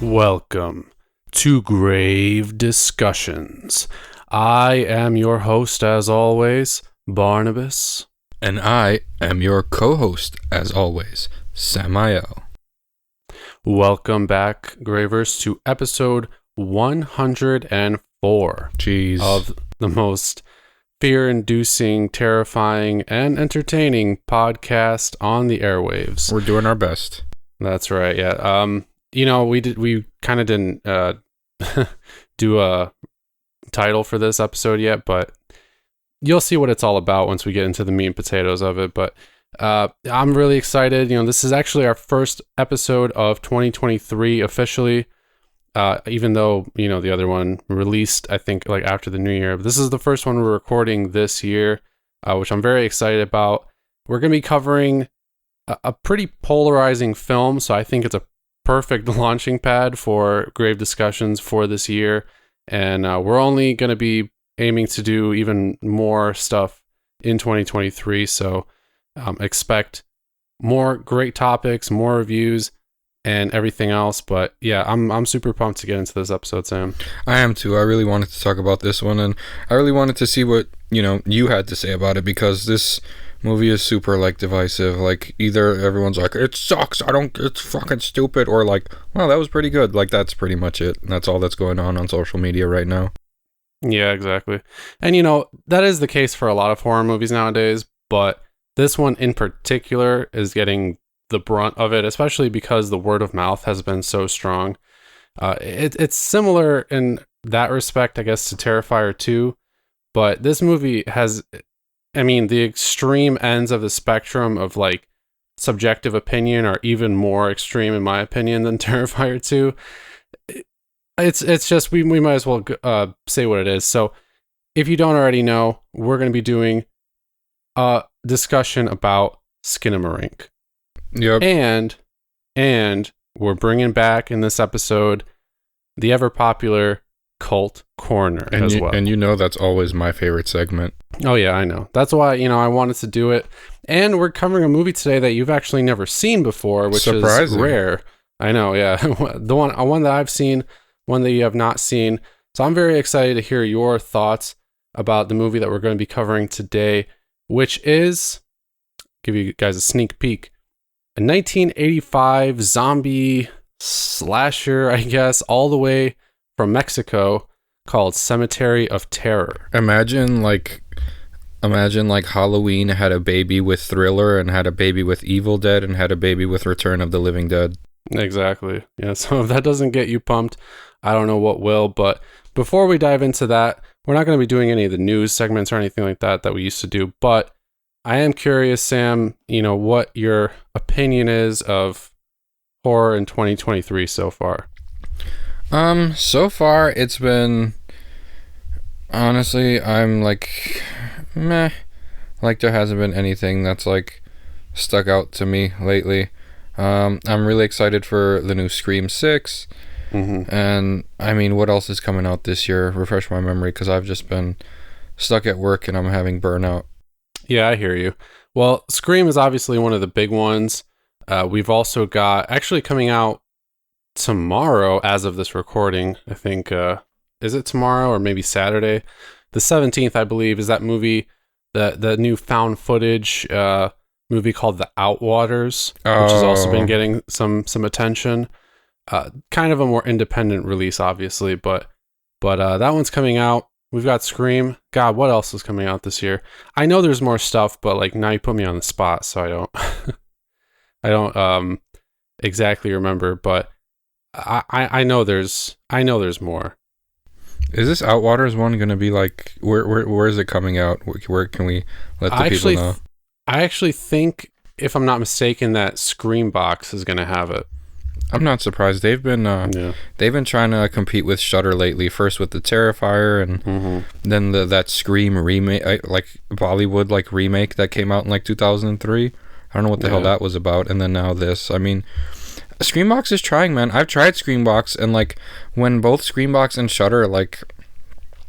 Welcome to Grave Discussions. I am your host, as always, Barnabas. And I am your co-host, as always, Samael. Welcome back, Gravers, to episode 104 Jeez. of the most fear-inducing, terrifying, and entertaining podcast on the airwaves. We're doing our best. That's right, yeah. We kind of didn't do a title for this episode yet, but you'll see what it's all about once we get into the meat and potatoes of it. But I'm really excited. This is actually our first episode of 2023 officially, even though, the other one released, I think, like after the new year. But this is the first one we're recording this year, which I'm very excited about. We're going to be covering a pretty polarizing film, so I think it's a perfect launching pad for grave discussions for this year. And we're only going to be aiming to do even more stuff in 2023. So expect more great topics, more reviews, and everything else. But yeah, I'm super pumped to get into this episode, Sam. I am too. I really wanted to talk about this one, and I really wanted to see what, you had to say about it, because this movie is super divisive. Either everyone's like, it sucks, it's fucking stupid, or well, that was pretty good. That's pretty much it. That's all that's going on social media right now. Yeah, exactly. And that is the case for a lot of horror movies nowadays, but this one in particular is getting the brunt of it, especially because the word of mouth has been so strong. It's similar in that respect, I guess, to Terrifier 2, but this movie has, the extreme ends of the spectrum of subjective opinion are even more extreme, in my opinion, than Terrifier 2. It's just, we might as well say what it is. So if you don't already know, we're going to be doing a discussion about Skinamarink. Yep. And we're bringing back in this episode the ever popular Cult Corner as well. And that's always my favorite segment. Oh yeah, I know. That's why, I wanted to do it. And we're covering a movie today that you've actually never seen before, which is rare. I know, yeah. The one that I've seen, one that you have not seen. So I'm very excited to hear your thoughts about the movie that we're going to be covering today, which is, give you guys a sneak peek, a 1985 zombie slasher, I guess, all the way from Mexico, called Cemetery of Terror. Imagine Halloween had a baby with Thriller, and had a baby with Evil Dead, and had a baby with Return of the Living Dead. Exactly. Yeah, so if that doesn't get you pumped, I don't know what will. But before we dive into that, we're not going to be doing any of the news segments or anything like that we used to do. But I am curious, Sam, what your opinion is of horror in 2023 so far. So far it's been, honestly, I'm meh. There hasn't been anything that's stuck out to me lately. I'm really excited for the new Scream 6. Mm-hmm. And what else is coming out this year? Refresh my memory, because I've just been stuck at work and I'm having burnout. Yeah, I hear you. Well, Scream is obviously one of the big ones. We've also got, actually coming out tomorrow as of this recording, I think, is it tomorrow or maybe Saturday? The 17th, I believe, is that movie, the new found footage movie called The Outwaters, which has also been getting some attention. Kind of a more independent release, obviously, but that one's coming out. We've got Scream. God, what else is coming out this year? I know there's more stuff, but now you put me on the spot, so I don't exactly remember, but I know there's more. Is this Outwaters one going to be where is it coming out? Where can we let the people know? I actually think, if I'm not mistaken, that Screambox is going to have it. I'm not surprised. They've been trying to compete with Shudder lately. First with the Terrifier, and then that Scream remake, Bollywood remake that came out in 2003. I don't know what the hell that was about. And then now this. Screambox is trying, man. I've tried Screambox, and when both Screambox and Shudder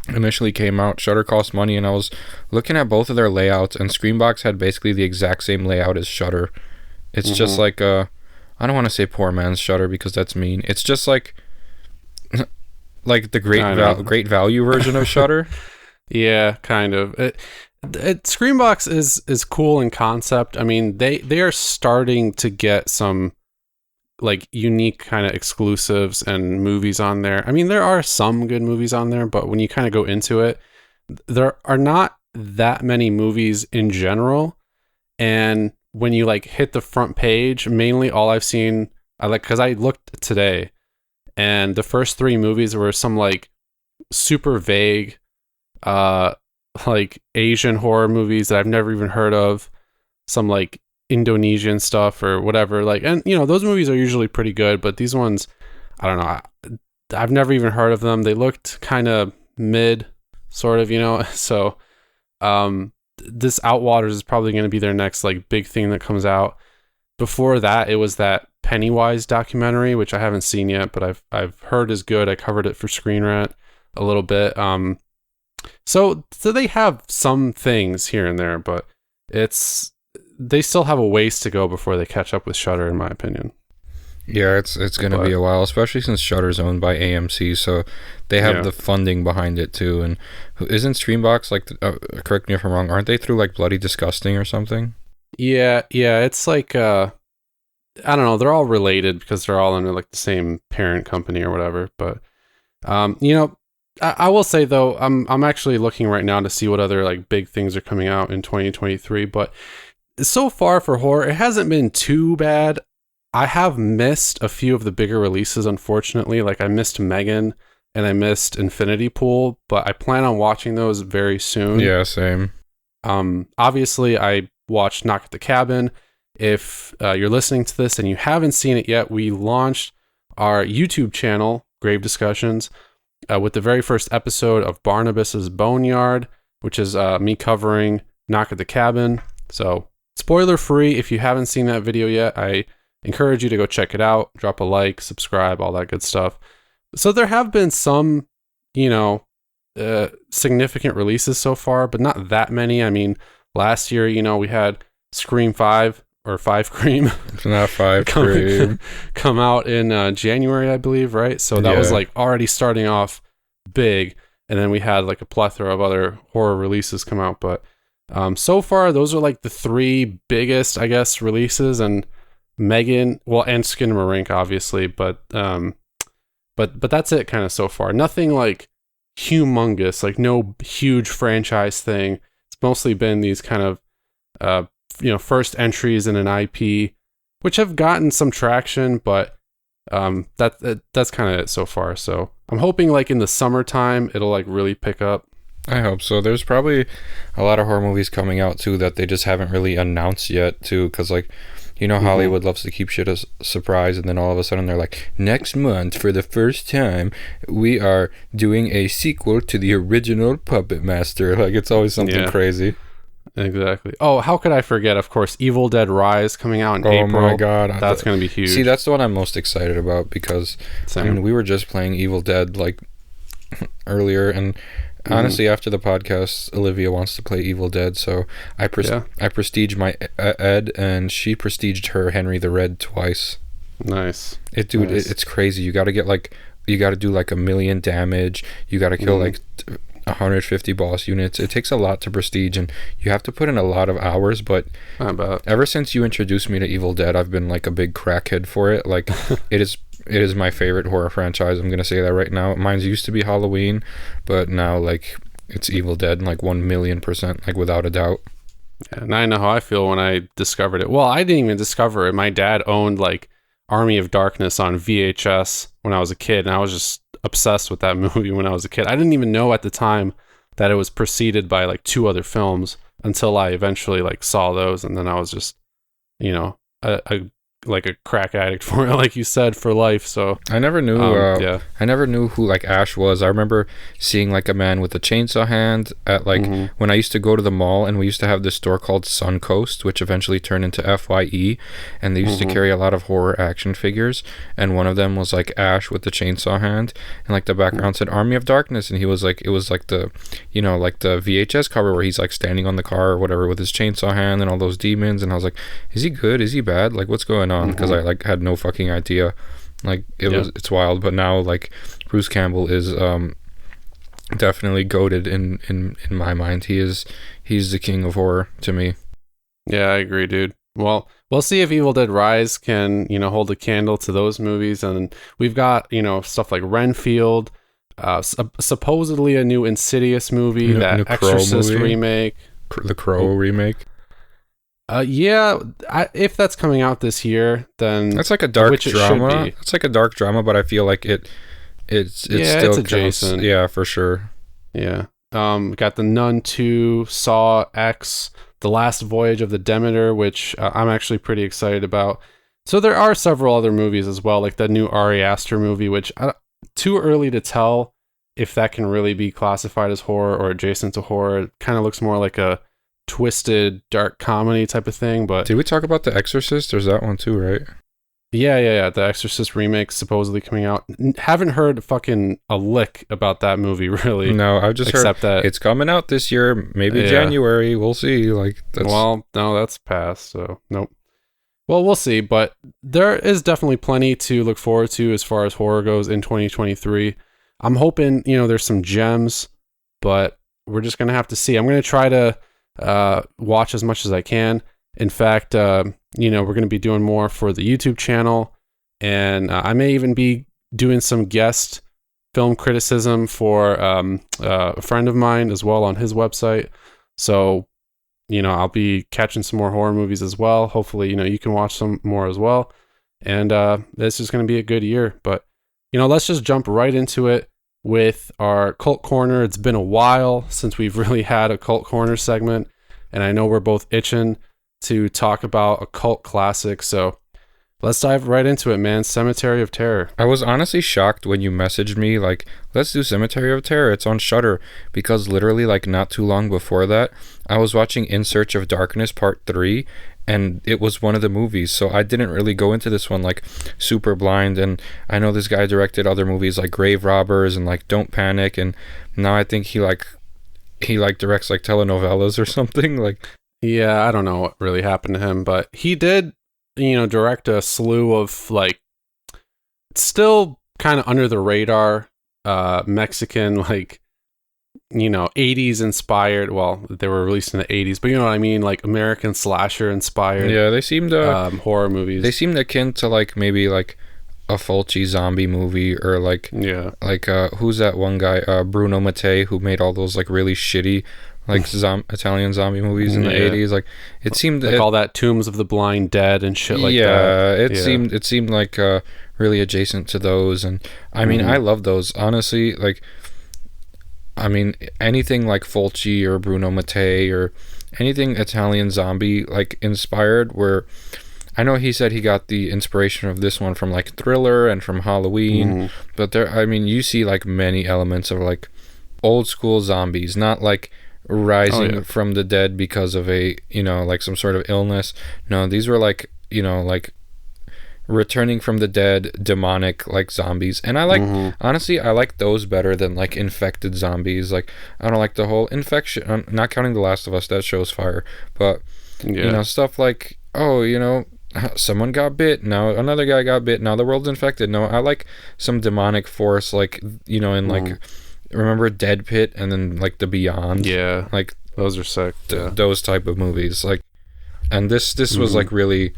initially came out, Shudder cost money, and I was looking at both of their layouts, and Screambox had basically the exact same layout as Shudder. It's just I don't want to say poor man's Shudder because that's mean. It's just like the great value version of Shudder. Yeah, kind of. Screambox is cool in concept. I mean, they are starting to get some like unique kind of exclusives and movies on there. I mean, there are some good movies on there, but when you kind of go into it, there are not that many movies in general. And when you like hit the front page, mainly all I've seen, because I looked today, and the first 3 movies were some like super vague, like Asian horror movies that I've never even heard of, some like Indonesian stuff or whatever. Like, and you know, those movies are usually pretty good, but these ones, I don't know. I've never even heard of them. They looked kind of mid, sort of, you know. So, this Outwaters is probably going to be their next like big thing that comes out. Before that, it was that Pennywise documentary, which I haven't seen yet, but I've heard is good. I covered it for Screen Rant a little bit. So they have some things here and there, but they still have a ways to go before they catch up with Shudder, in my opinion. Yeah, it's going to be a while, especially since Shudder's owned by AMC, so they have the funding behind it too. And isn't Streambox like? Correct me if I'm wrong. Aren't they through like Bloody Disgusting or something? Yeah. It's like I don't know. They're all related because they're all under like the same parent company or whatever. But you know, I will say though, I'm actually looking right now to see what other like big things are coming out in 2023. But so far for horror, it hasn't been too bad. I have missed a few of the bigger releases, unfortunately. Like I missed Megan and I missed Infinity Pool, but I plan on watching those very soon. Yeah, same. Obviously, I watched Knock at the Cabin. If you're listening to this and you haven't seen it yet, we launched our YouTube channel, Grave Discussions, with the very first episode of Barnabas's Boneyard, which is me covering Knock at the Cabin. So, spoiler free, if you haven't seen that video yet, I encourage you to go check it out, drop a like, subscribe, all that good stuff. So there have been some, you know, significant releases so far, but not that many. I mean, last year, you know, we had Scream 5 or 5 Cream. It's not 5 Cream. come out in January, I believe, right? So that was like already starting off big. And then we had like a plethora of other horror releases come out. But so far, those are like the 3 biggest, I guess, releases. And Megan, well, and Skinamarink, obviously, but that's it kind of so far. Nothing like humongous, like no huge franchise thing. It's mostly been these kind of, you know, first entries in an IP, which have gotten some traction, but that's kind of it so far. So I'm hoping like in the summertime, it'll like really pick up. I hope so. There's probably a lot of horror movies coming out too that they just haven't really announced yet too, because like, you know, Hollywood loves to keep shit a surprise, and then all of a sudden they're like, next month, for the first time, we are doing a sequel to the original Puppet Master. Like, it's always something crazy. Exactly. Oh, how could I forget, of course, Evil Dead Rise coming out in April. Oh my god. That's going to be huge. See, that's the one I'm most excited about, because, I mean, we were just playing Evil Dead, like, earlier, and honestly, after the podcast, Olivia wants to play Evil Dead, so I prestige my Ed, and she prestiged her Henry the Red twice. Nice. It's crazy. You got to do like 1 million damage. You got to kill like 150 boss units. It takes a lot to prestige, and you have to put in a lot of hours. But ever since you introduced me to Evil Dead, I've been like a big crackhead for it. Like it is my favorite horror franchise. I'm gonna say that right now. Mine used to be Halloween, but now like it's Evil Dead, like 1,000,000%, like without a doubt. Yeah, and I know how I feel when I discovered it. Well, I didn't even discover it. My dad owned like Army of Darkness on VHS when I was a kid, and I was just obsessed with that movie when I was a kid. I didn't even know at the time that it was preceded by like 2 other films until I eventually like saw those, and then I was just, you know, like a crack addict for it, like you said, for life. So I never knew I never knew who like Ash was. I remember seeing like a man with a chainsaw hand at like when I used to go to the mall, and we used to have this store called Suncoast, which eventually turned into FYE, and they used to carry a lot of horror action figures, and one of them was like Ash with the chainsaw hand, and like the background said Army of Darkness, and he was like, it was like the, you know, like the VHS cover where he's like standing on the car or whatever with his chainsaw hand and all those demons, and I was like, is he good, is he bad, like what's going went on, because I like had no fucking idea. Like it's wild. But now like Bruce Campbell is definitely goated in my mind. He's the king of horror to me. Yeah, I agree, dude. Well, we'll see if Evil Dead Rise can, hold a candle to those movies. And we've got, stuff like Renfield, supposedly a new Insidious movie, that Exorcist remake. The Crow remake. Yeah, if that's coming out this year, then that's like a dark drama. It's like a dark drama, but I feel like it's still adjacent. Yeah, for sure. Yeah. Got The Nun 2, Saw X, The Last Voyage of the Demeter, which I'm actually pretty excited about. So there are several other movies as well, like the new Ari Aster movie, which too early to tell if that can really be classified as horror or adjacent to horror. It kind of looks more like a twisted dark comedy type of thing. But did we talk about The Exorcist? There's that one too, right? Yeah. The Exorcist remake supposedly coming out. Haven't heard fucking a lick about that movie, really. No, I've just heard that it's coming out this year, maybe January. We'll see. Well, no, that's past, so nope. Well, we'll see, but there is definitely plenty to look forward to as far as horror goes in 2023. I'm hoping, there's some gems, but we're just going to have to see. I'm going to try to watch as much as I can. In fact, we're going to be doing more for the YouTube channel, and I may even be doing some guest film criticism for a friend of mine as well on his website. So, I'll be catching some more horror movies as well. Hopefully, you can watch some more as well. And this is going to be a good year. But, let's just jump right into it with our Cult Corner. It's been a while since we've really had a Cult Corner segment, and I know we're both itching to talk about a cult classic, so let's dive right into it, man. Cemetery of Terror. I was honestly shocked when you messaged me, like, let's do Cemetery of Terror. It's on Shudder, because literally, like, not too long before that, I was watching In Search of Darkness Part 3, and it was one of the movies, so I didn't really go into this one, like, super blind, and I know this guy directed other movies, like Grave Robbers and, like, Don't Panic, and now I think he directs, like, telenovelas or something, like... Yeah, I don't know what really happened to him, but he did, direct a slew of, like, still kind of under the radar, Mexican, like, 80s inspired. Well, they were released in the 80s, but you know what I mean? Like, American slasher inspired. Yeah, they seemed horror movies. They seemed akin to, like, maybe, like, a Fulci zombie movie, or, like, who's that one guy? Bruno Mattei, who made all those, like, really shitty, like Italian zombie movies in the 80s. Like, it seemed like all that Tombs of the Blind Dead and shit like that. Yeah, it seemed like really adjacent to those, and I mean, I love those, honestly. Like, I mean, anything like Fulci or Bruno Mattei or anything Italian zombie like inspired, where I know he said he got the inspiration of this one from like Thriller and from Halloween, but you see like many elements of like old school zombies, not like rising from the dead because of a like some sort of illness. No, these were like like returning from the dead, demonic like zombies. And I like honestly I like those better than like infected zombies. Like, I don't like the whole infection. I'm not counting The Last of Us, that show's fire, but stuff like someone got bit, now another guy got bit, now the world's infected. No, I like some demonic force, like in like remember Dead Pit and then like The Beyond. Yeah, like those are sick. Those type of movies. Like, and this was like really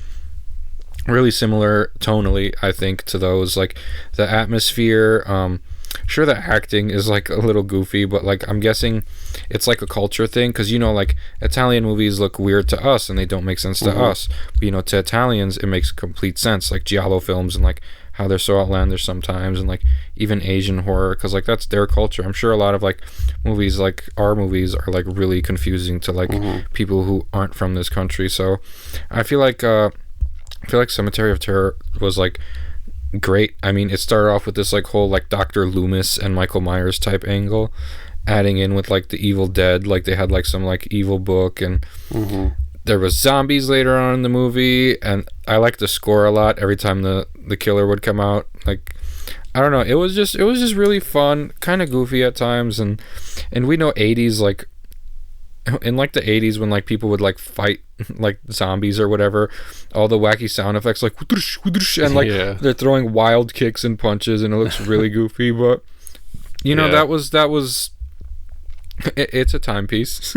similar tonally, I think, to those. Like the atmosphere, sure, the acting is like a little goofy, but like I'm guessing it's like a culture thing, because like Italian movies look weird to us and they don't make sense to us, but to Italians it makes complete sense, like giallo films and like how they're so outlandish sometimes, and like even Asian horror, because like that's their culture. I'm sure a lot of like movies, like our movies, are like really confusing to like people who aren't from this country. So I feel like Cemetery of Terror was like great. I mean, it started off with this like whole like Dr. Loomis and Michael Myers type angle, adding in with like the Evil Dead, like they had like some like evil book, and there was zombies later on in the movie, and I liked the score a lot every time the killer would come out. Like, I don't know, it was just really fun, kind of goofy at times, and we know 80s, like in like the 80s when like people would like fight like zombies or whatever, all the wacky sound effects like whoosh, whoosh, and like they're throwing wild kicks and punches and it looks really goofy, but you know that was it's a timepiece.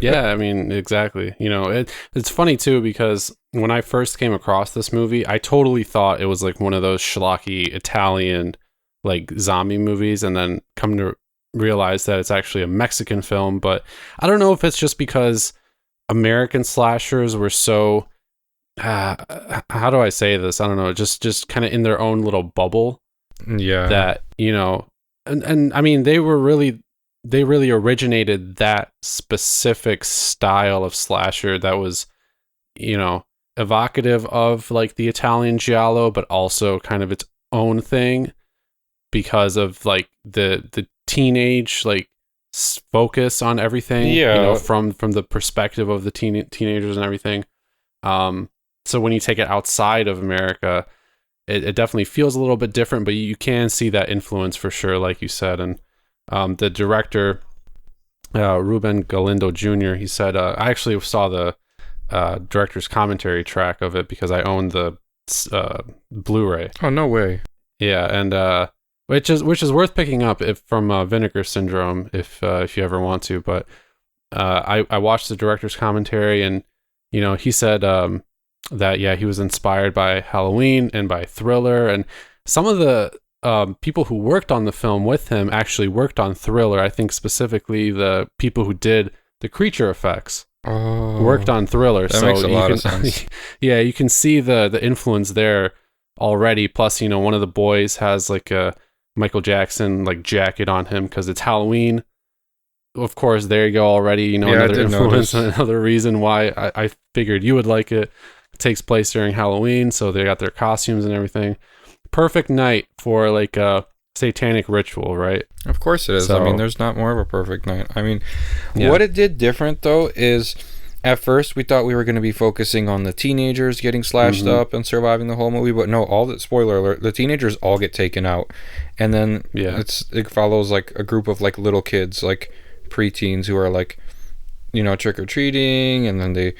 Yeah, I mean, exactly. You know, it's funny too because when I first came across this movie, I totally thought it was like one of those schlocky Italian like zombie movies, and then come to realize that it's actually a Mexican film. But I don't know if it's just because American slashers were so how do I say this? I don't know, just kind of in their own little bubble. Yeah. That, you know, and I mean, they really originated that specific style of slasher that was, you know, evocative of like the Italian giallo, but also kind of its own thing because of like the teenage like focus on everything, you know, from the perspective of the teenagers and everything. So when you take it outside of America, it definitely feels a little bit different, but you can see that influence for sure, like you said. And the director, Ruben Galindo Jr., he said, I actually saw the director's commentary track of it because I own the Blu-ray. Oh, no way. Yeah, and which is worth picking up from Vinegar Syndrome if you ever want to. But I watched the director's commentary, and you know, he said that he was inspired by Halloween and by Thriller, and some of the people who worked on the film with him actually worked on Thriller. I think specifically the people who did the creature effects worked on Thriller. That makes a lot of sense. Yeah, you can see the influence there already. Plus, you know, one of the boys has like a Michael Jackson like jacket on him because it's Halloween. Of course, there you go already. You know, another influence, another reason why I figured you would like it. It takes place during Halloween, so they got their costumes and everything. Perfect night for like a satanic ritual, right? Of course it is. I mean, there's not more of a perfect night. I mean, what it did different though is at first we thought we were going to be focusing on the teenagers getting slashed up and surviving the whole movie, but no, spoiler alert, the teenagers all get taken out. And then it follows like a group of like little kids, like preteens who are like, you know, trick-or-treating, and then they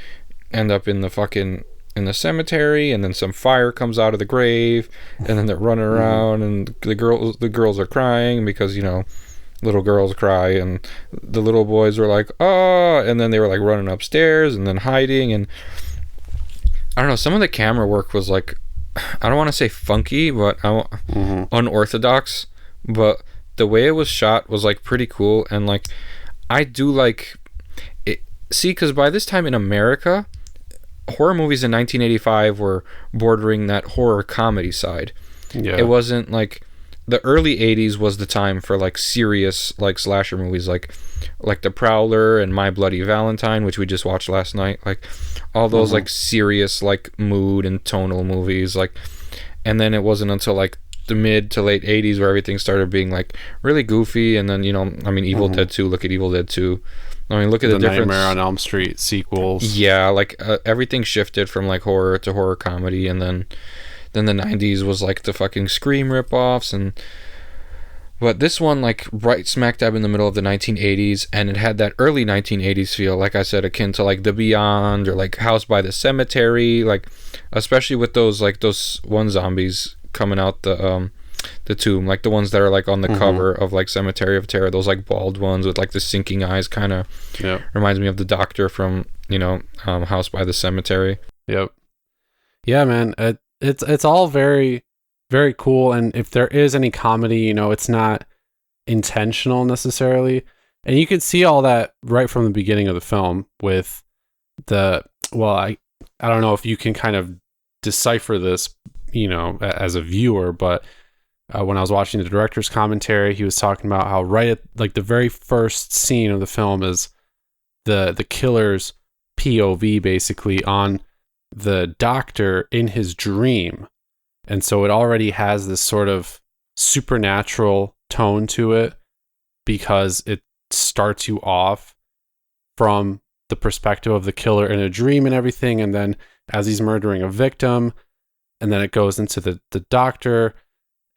end up in the cemetery, and then some fire comes out of the grave, and then they're running around, and the girls are crying because, you know, little girls cry, and the little boys were like, oh, and then they were like running upstairs and then hiding. And I don't know, some of the camera work was like, I don't want to say funky, but unorthodox, but the way it was shot was like pretty cool. And like I do like it, see, because by this time in America, horror movies in 1985 were bordering that horror comedy side. It wasn't like the early 80s was the time for like serious like slasher movies like The Prowler and My Bloody Valentine, which we just watched last night, like all those like serious like mood and tonal movies, like. And then it wasn't until like the mid to late 80s where everything started being like really goofy. And then, you know, I mean, Evil Dead 2, look at Evil Dead 2. I mean, look at the difference. Nightmare on Elm Street sequels. Yeah, like everything shifted from like horror to horror comedy, and then the 90s was like the fucking Scream ripoffs. But this one, like right smack dab in the middle of the 1980s, and it had that early 1980s feel, like I said, akin to like The Beyond or like House by the Cemetery, like especially with those one zombies coming out the tomb, like the ones that are like on the cover of like Cemetery of Terror, those like bald ones with like the sinking eyes, kind of reminds me of the doctor from, you know, House by the Cemetery. Yeah, man, it's all very, very cool. And if there is any comedy, you know, it's not intentional necessarily, and you can see all that right from the beginning of the film with I don't know if you can kind of decipher this, you know, as a viewer, but when I was watching the director's commentary, he was talking about how right at like the very first scene of the film is the killer's POV basically on the doctor in his dream. And so it already has this sort of supernatural tone to it because it starts you off from the perspective of the killer in a dream and everything. And then as he's murdering a victim, and then it goes into the doctor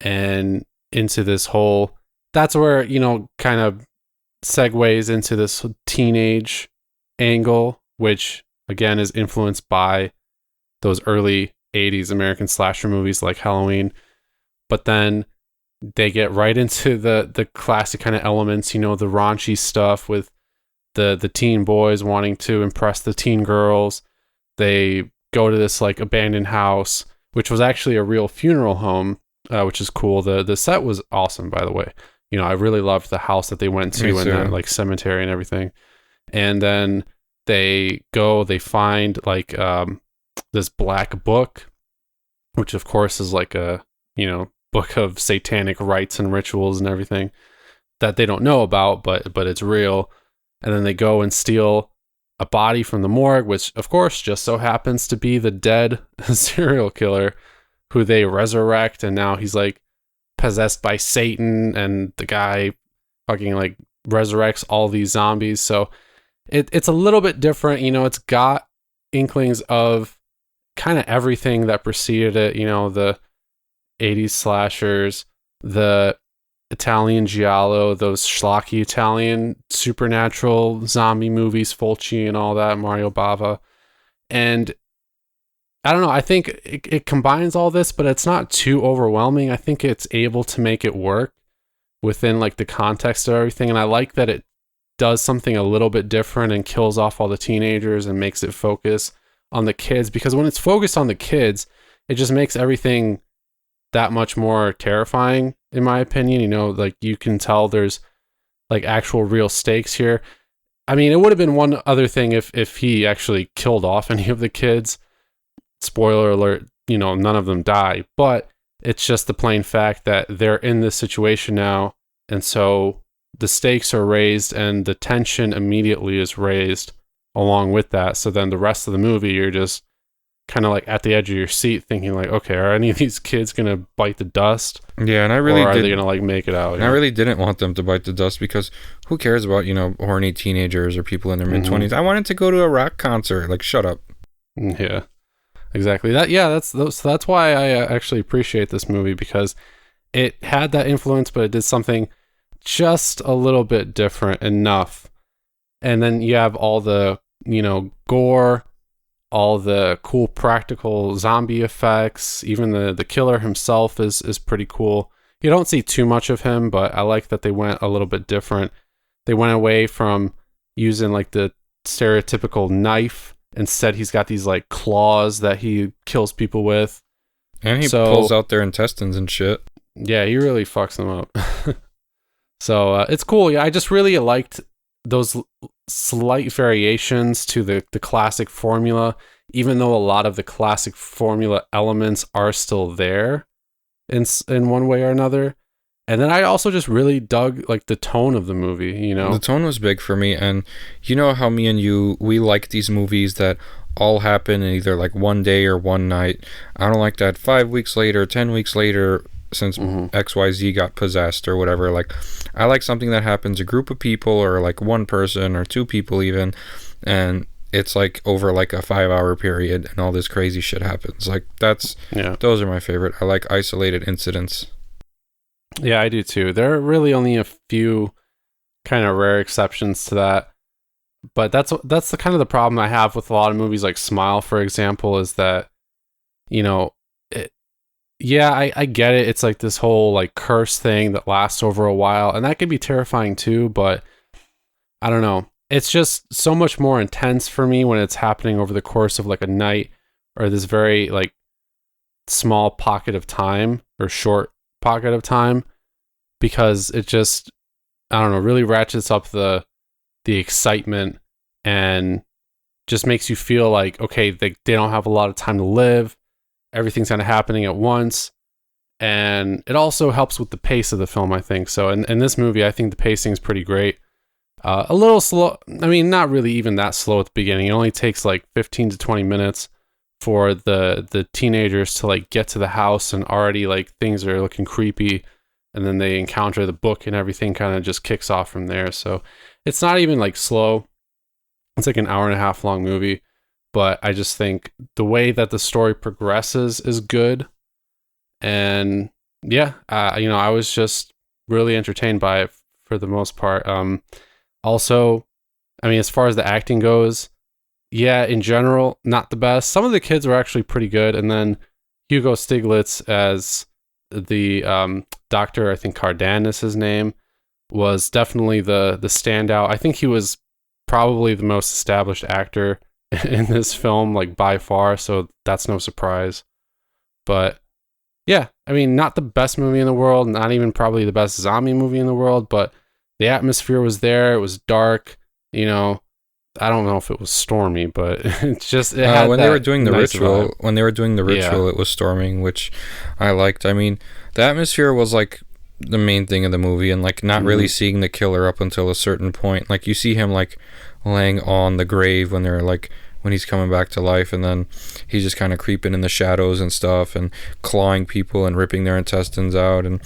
and into this whole, that's where, you know, kind of segues into this teenage angle, which again is influenced by those early 80s American slasher movies like Halloween. But then they get right into the classic kind of elements, you know, the raunchy stuff with the teen boys wanting to impress the teen girls. They go to this like abandoned house, which was actually a real funeral home, which is cool. The set was awesome, by the way. You know, I really loved the house that they went to and that like cemetery and everything. And then they find like this black book, which of course is like a, you know, book of satanic rites and rituals and everything that they don't know about, but it's real. And then they go and steal a body from the morgue, which of course just so happens to be the dead serial killer who they resurrect, and now he's like possessed by Satan, and the guy fucking like resurrects all these zombies. So it's a little bit different, you know. It's got inklings of kind of everything that preceded it, you know, the 80s slashers, the Italian giallo, those schlocky Italian supernatural zombie movies, Fulci and all that, Mario Bava. And I don't know, I think it combines all this, but it's not too overwhelming. I think it's able to make it work within like the context of everything. And I like that it does something a little bit different and kills off all the teenagers and makes it focus on the kids, because when it's focused on the kids, it just makes everything that much more terrifying, in my opinion. You know, like you can tell there's like actual real stakes here. I mean, it would have been one other thing if he actually killed off any of the kids. Spoiler alert, you know, none of them die, but it's just the plain fact that they're in this situation now, and so the stakes are raised and the tension immediately is raised along with that. So then the rest of the movie, you're just kind of like at the edge of your seat thinking like, okay, are any of these kids gonna bite the dust? Yeah, and I really or are they gonna like make it out? And I really didn't want them to bite the dust, because who cares about, you know, horny teenagers or people in their mid-20s? I wanted to go to a rock concert. Like, shut up. Yeah, exactly. That's why I actually appreciate this movie, because it had that influence, but it did something just a little bit different enough. And then you have all the, you know, gore, all the cool practical zombie effects. Even the killer himself is pretty cool. You don't see too much of him, but I like that they went a little bit different. They went away from using like the stereotypical knife. Instead, he's got these like claws that he kills people with. And he pulls out their intestines and shit. Yeah, he really fucks them up. So it's cool. Yeah, I just really liked those slight variations to the classic formula, even though a lot of the classic formula elements are still there in one way or another. And then I also just really dug like the tone of the movie, you know. The tone was big for me, and you know how me and you, we like these movies that all happen in either like one day or one night. I don't like that 5 weeks later, 10 weeks later, since XYZ got possessed or whatever. Like, I like something that happens a group of people, or like one person or two people even, and it's like over like a 5-hour period and all this crazy shit happens. Like, those are my favorite. I like isolated incidents. Yeah, I do too. There are really only a few kind of rare exceptions to that. But that's the kind of the problem I have with a lot of movies like Smile, for example, is that, you know, I get it. It's like this whole like curse thing that lasts over a while, and that can be terrifying too, but I don't know. It's just so much more intense for me when it's happening over the course of like a night, or this very like small pocket of time, or short pocket of time, because it just, I don't know, really ratchets up the excitement and just makes you feel like, okay, they don't have a lot of time to live. Everything's kind of happening at once. And it also helps with the pace of the film, I think. So in this movie, I think the pacing is pretty great. A little slow. I mean, not really even that slow at the beginning. It only takes like 15 to 20 minutes for the teenagers to like get to the house, and already like things are looking creepy. And then they encounter the book, and everything kind of just kicks off from there. So it's not even like slow. It's like an hour and a half long movie. But I just think the way that the story progresses is good. And yeah, you know, I was just really entertained by it for the most part. Also, I mean, as far as the acting goes, yeah, in general, not the best. Some of the kids were actually pretty good. And then Hugo Stiglitz as the doctor, I think Cardan is his name, was definitely the standout. I think he was probably the most established actor in this film, like by far, so that's no surprise. But yeah, I mean, not the best movie in the world, not even probably the best zombie movie in the world, but the atmosphere was there. It was dark, you know. I don't know if it was stormy, but it's just it had when they were doing the nice ritual. vibe. When they were doing the ritual, it was storming, which I liked. I mean, the atmosphere was like the main thing of the movie, and like not really seeing the killer up until a certain point. Like you see him like laying on the grave when they're like when he's coming back to life, and then he's just kind of creeping in the shadows and stuff, and clawing people and ripping their intestines out. And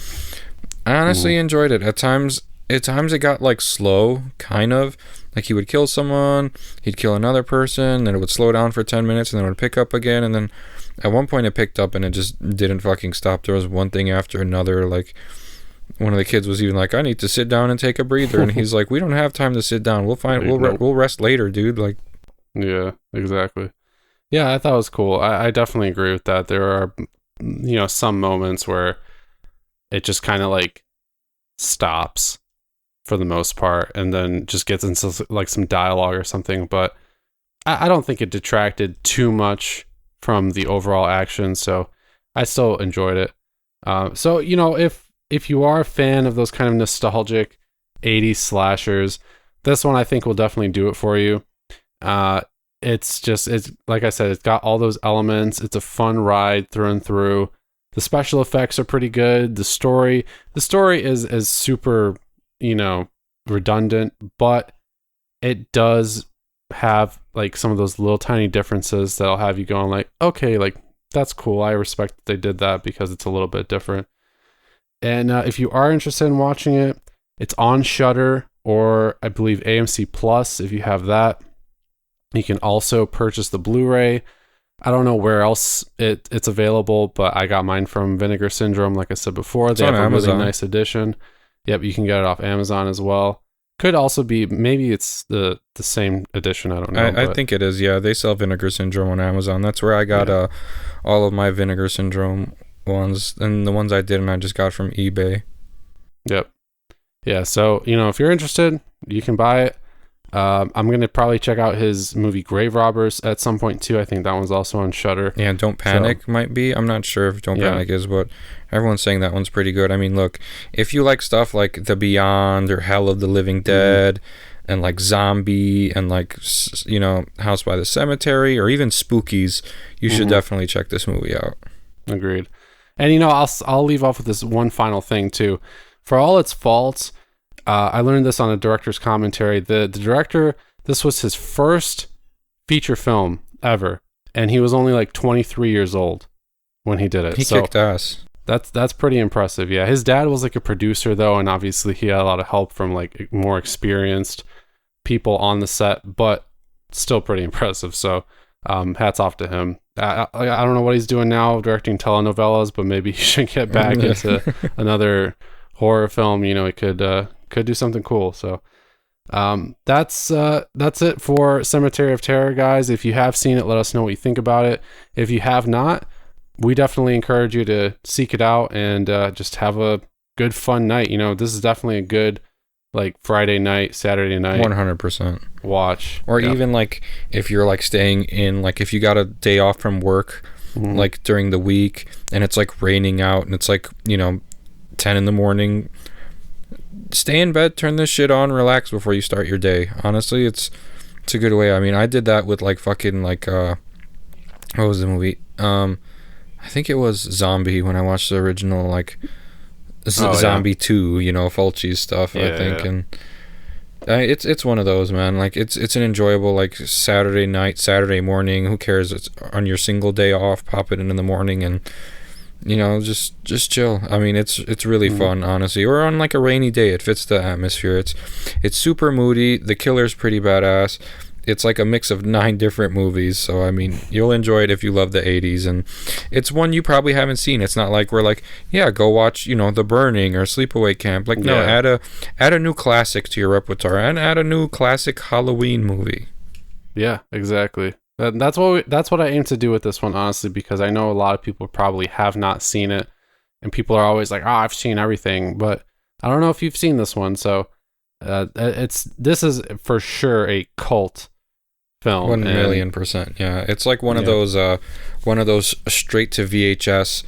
I honestly enjoyed it. At times it got like slow, kind of. Like he would kill someone, he'd kill another person, then it would slow down for 10 minutes, and then it would pick up again, and then at one point it picked up and it just didn't fucking stop. There was one thing after another. Like one of the kids was even like, I need to sit down and take a breather, and he's like, we don't have time to sit down. We'll rest later, dude. Like, yeah, exactly. Yeah, I thought it was cool. I definitely agree with that. There are, you know, some moments where it just kind of like stops for the most part, and then just gets into like some dialogue or something. But I don't think it detracted too much from the overall action, so I still enjoyed it. So you know, if you are a fan of those kind of nostalgic 80s slashers, this one I think will definitely do it for you. It's like I said, it's got all those elements. It's a fun ride through and through. The special effects are pretty good. The story is super, you know, redundant, but it does have like some of those little tiny differences that'll have you going like, okay, like that's cool. I respect that they did that because it's a little bit different. And if you are interested in watching it, it's on Shudder or I believe AMC Plus. If you have that, you can also purchase the Blu-ray. I don't know where else it's available, but I got mine from Vinegar Syndrome. Like I said before, they have a really nice edition. Yep, you can get it off Amazon as well. Could also be, maybe it's the same edition. I don't know. I think it is. Yeah, they sell Vinegar Syndrome on Amazon. That's where I got all of my Vinegar Syndrome ones, and the ones I didn't, I just got from eBay. Yep. Yeah. So you know, if you're interested, you can buy it. I'm gonna probably check out his movie Grave Robbers at some point too. I think that one's also on Shudder. Yeah, Don't Panic might be. I'm not sure if Don't Panic is, but everyone's saying that one's pretty good. I mean, look, if you like stuff like The Beyond or Hell of the Living Dead, and like Zombie and like, you know, House by the Cemetery or even Spookies, you should definitely check this movie out. Agreed. And you know, I'll leave off with this one final thing too. For all its faults, I learned this on a director's commentary. The director, this was his first feature film ever, and he was only like 23 years old when he did it. He kicked ass. That's pretty impressive. Yeah, his dad was like a producer though, and obviously he had a lot of help from like more experienced people on the set, but still pretty impressive. So hats off to him. I don't know what he's doing now, directing telenovelas, but maybe he should get back into another horror film. You know, he could do something cool. So that's it for Cemetery of Terror, guys. If you have seen it, let us know what you think about it. If you have not, we definitely encourage you to seek it out and just have a good fun night. You know, this is definitely a good like Friday night, Saturday night 100% watch. Or even like if you're like staying in, like if you got a day off from work like during the week and it's like raining out and it's like, you know, 10 in the morning, stay in bed, turn this shit on, relax before you start your day. Honestly, it's a good way. I mean, I did that with like fucking like what was the movie? I think it was Zombie when I watched the original like Zombie 2, you know, Fulci's stuff, I think. And it's one of those, man. Like it's an enjoyable like Saturday night, Saturday morning, who cares? It's on your single day off, pop it in the morning and you know, just chill. I mean, it's really fun, honestly. Or on like a rainy day, it fits the atmosphere. It's super moody. The killer's pretty badass. it's like a mix of 9 different movies. So I mean, you'll enjoy it if you love the 80s, and it's one you probably haven't seen. It's not like we're like, yeah, go watch, The Burning or Sleepaway Camp. Like, no, add a new classic to your repertoire, and add a new classic Halloween movie. Yeah, exactly. That's what I aim to do with this one, honestly, because I know a lot of people probably have not seen it, and people are always like, I've seen everything, but I don't know if you've seen this one. So this is for sure a cult film. 1,000,000%. Yeah, it's like one of those straight to VHS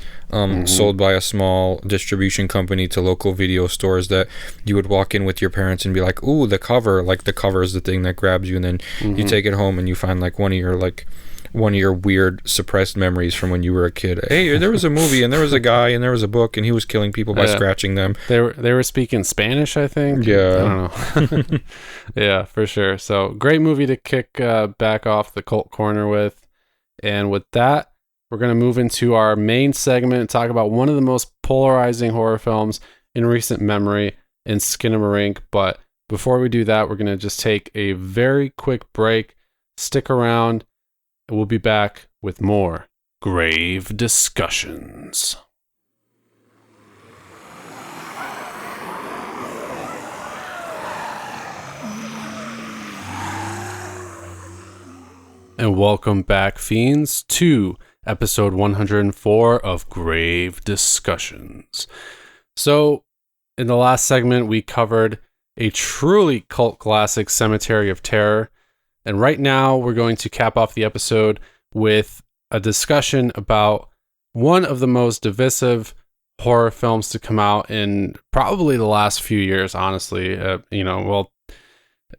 sold by a small distribution company to local video stores that you would walk in with your parents and be like, ooh, the cover. Like, the cover is the thing that grabs you, and then you take it home and you find like one of your weird suppressed memories from when you were a kid. Hey, there was a movie, and there was a guy, and there was a book, and he was killing people by scratching them. They were speaking Spanish, I think. Yeah. I don't know. Yeah, for sure. So great movie to kick back off the cult corner with. And with that, we're going to move into our main segment and talk about one of the most polarizing horror films in recent memory, in Skinamarink. But before we do that, we're going to just take a very quick break. Stick around. We'll be back with more grave discussions. And welcome back, fiends, to episode 104 of Grave Discussions. So, in the last segment, we covered a truly cult classic, Cemetery of Terror. And right now, we're going to cap off the episode with a discussion about one of the most divisive horror films to come out in probably the last few years, honestly.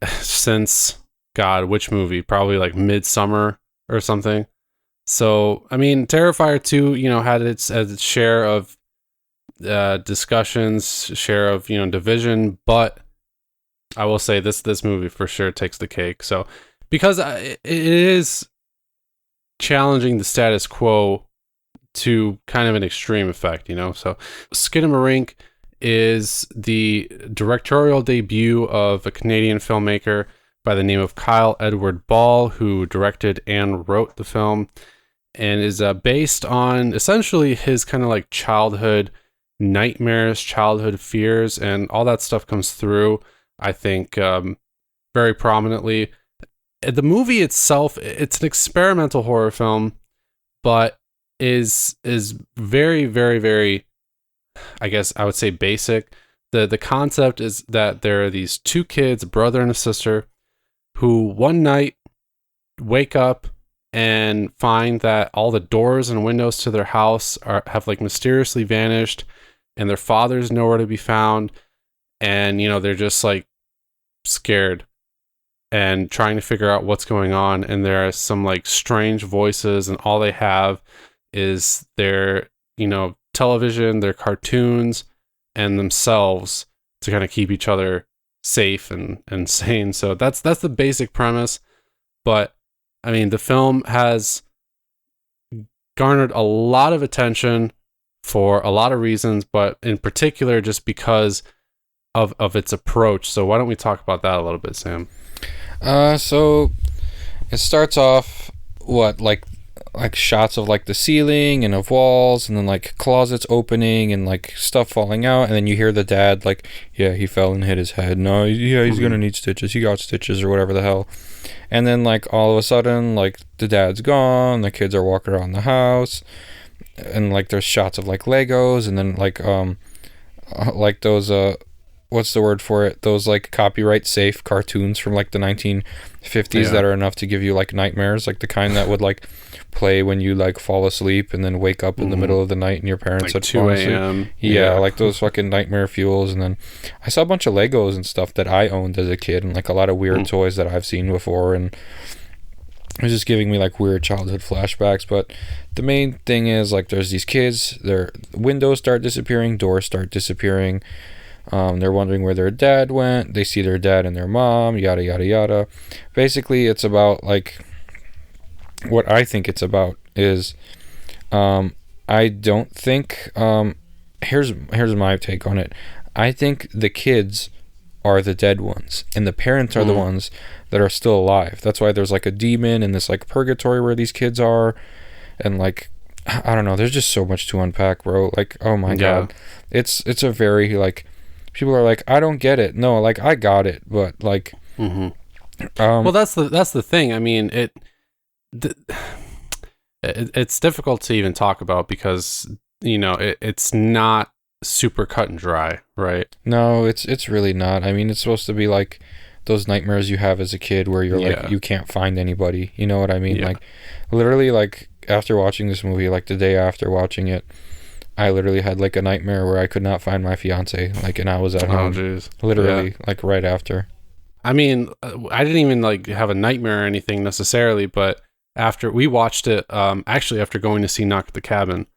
Since, God, which movie? Probably like Midsummer or something. So, I mean, Terrifier 2, had its share of discussions, share of, division, but I will say this movie for sure takes the cake. So, because it is challenging the status quo to kind of an extreme effect, So, Skinamarink is the directorial debut of a Canadian filmmaker by the name of Kyle Edward Ball, who directed and wrote the film, and is based on essentially his kind of like childhood nightmares, childhood fears, and all that stuff comes through, I think, very prominently. The movie itself, it's an experimental horror film, but is very, very, very, I guess I would say, basic. The concept is that there are these two kids, a brother and a sister, who one night wake up and find that all the doors and windows to their house have like mysteriously vanished, and their father's nowhere to be found, and they're just like scared and trying to figure out what's going on. And there are some like strange voices, and all they have is their television, their cartoons, and themselves to kind of keep each other safe and sane. So that's the basic premise. But I mean, the film has garnered a lot of attention for a lot of reasons, but in particular just because of its approach. So why don't we talk about that a little bit, Sam? So it starts off like shots of like the ceiling and of walls, and then like closets opening and like stuff falling out, and then you hear the dad like, yeah, he fell and hit his head. No, yeah, he's gonna need stitches. He got stitches or whatever the hell. And then like all of a sudden, like the dad's gone, the kids are walking around the house, and like there's shots of like Legos, and then like those what's the word for it? Those like copyright safe cartoons from like the 1950s that are enough to give you like nightmares, like the kind that would like play when you like fall asleep and then wake up in the middle of the night and your parents like had 2 a.m. Yeah, like those fucking nightmare fuels. And then I saw a bunch of Legos and stuff that I owned as a kid, and like a lot of weird toys that I've seen before, and it was just giving me like weird childhood flashbacks. But the main thing is like there's these kids, their windows start disappearing, doors start disappearing. They're wondering where their dad went. They see their dad and their mom, yada yada yada. Basically, it's about like what I think it's about is I don't think here's my take on it. I think the kids are the dead ones, and the parents are the ones that are still alive. That's why there's like a demon in this like purgatory where these kids are, and like I don't know. There's just so much to unpack, bro. Like, oh my god, it's a very like people are like, I don't get it. No, like I got it, but like, well, that's the thing. I mean, it's difficult to even talk about because it's not super cut and dry, right? No, it's really not. I mean, it's supposed to be like those nightmares you have as a kid where you're like you can't find anybody. You know what I mean? Yeah. Like literally, like after watching this movie, like the day after watching it, I literally had like a nightmare where I could not find my fiance, like, and I was at home. Geez. Literally, like right after. I mean, I didn't even like have a nightmare or anything necessarily, but after we watched it, actually after going to see Knock at the Cabin.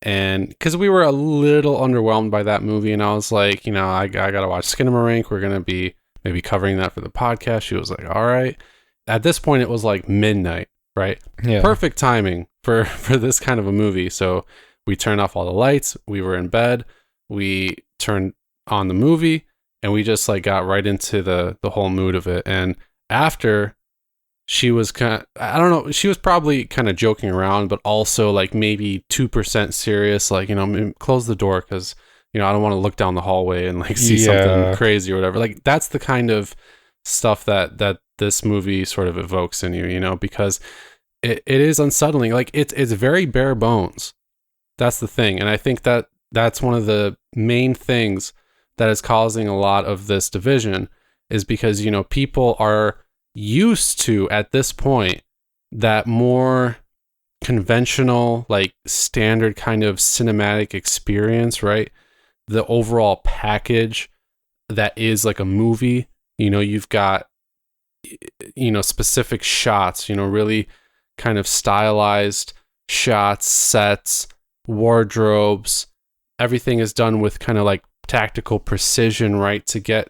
And because we were a little underwhelmed by that movie, and I was like, I gotta watch Skinamarink. We're gonna be maybe covering that for the podcast. She was like, all right. At this point, it was like midnight, right? Yeah. Perfect timing for this kind of a movie. So we turned off all the lights. We were in bed. We turned on the movie, and we just like got right into the whole mood of it. And after, she was I don't know, she was probably kind of joking around, but also like maybe 2% serious, like, close the door because, I don't want to look down the hallway and like see something crazy or whatever. Like that's the kind of stuff that this movie sort of evokes in you, because it is unsettling. Like it's very bare bones. That's the thing. And I think that's one of the main things that is causing a lot of this division is because, people are used to, at this point, that more conventional, like standard kind of cinematic experience, right? The overall package that is like a movie. You've got, specific shots, really kind of stylized shots, sets, wardrobes. Everything is done with kind of like tactical precision, right? To get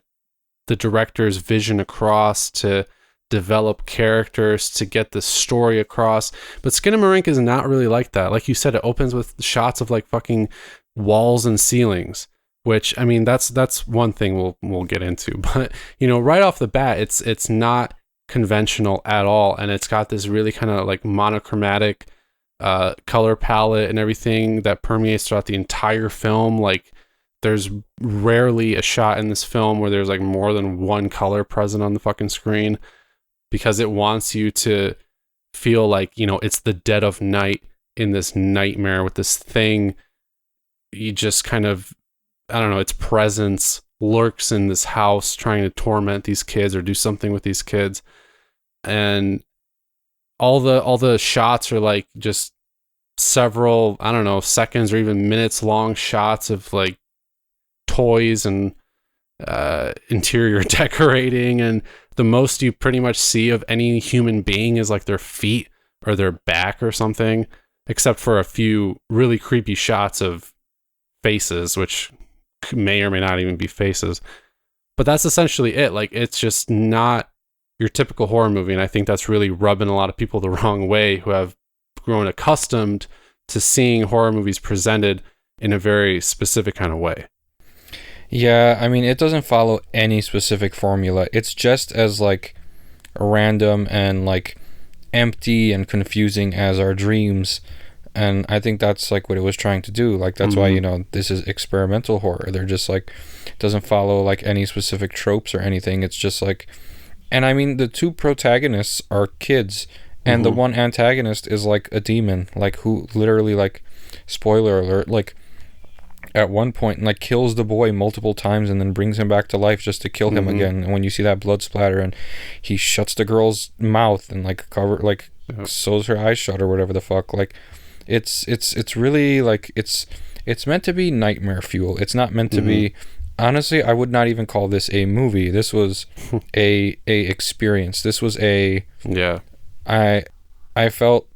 the director's vision across, to develop characters, to get the story across. But Skinamarink is not really like that. Like you said, it opens with shots of like fucking walls and ceilings, which, I mean, that's one thing we'll get into. But, right off the bat, it's not conventional at all. And it's got this really kind of like monochromatic color palette and everything that permeates throughout the entire film. Like there's rarely a shot in this film where there's like more than one color present on the fucking screen, because it wants you to feel like, it's the dead of night in this nightmare with this thing. You just kind of, I don't know, its presence lurks in this house trying to torment these kids or do something with these kids. And all the shots are like just several, I don't know, seconds or even minutes long shots of like toys and interior decorating, and the most you pretty much see of any human being is like their feet or their back or something, except for a few really creepy shots of faces, which may or may not even be faces. But that's essentially it. Like, it's just not your typical horror movie, and I think that's really rubbing a lot of people the wrong way who have grown accustomed to seeing horror movies presented in a very specific kind of way. Yeah, I mean, it doesn't follow any specific formula. It's just as, like, random and, like, empty and confusing as our dreams. And I think that's, like, what it was trying to do. Like, that's why, this is experimental horror. They're just, like, it doesn't follow, like, any specific tropes or anything. It's just, like... And, I mean, the two protagonists are kids. And the one antagonist is, like, a demon. Like, who literally, like... Spoiler alert, like... At one point, like, kills the boy multiple times and then brings him back to life just to kill him again. And when you see that blood splatter and he shuts the girl's mouth and, like, sews her eyes shut or whatever the fuck, like, it's really, like, it's meant to be nightmare fuel. It's not meant to be... Honestly, I would not even call this a movie. This was a experience. This was a... Yeah. I felt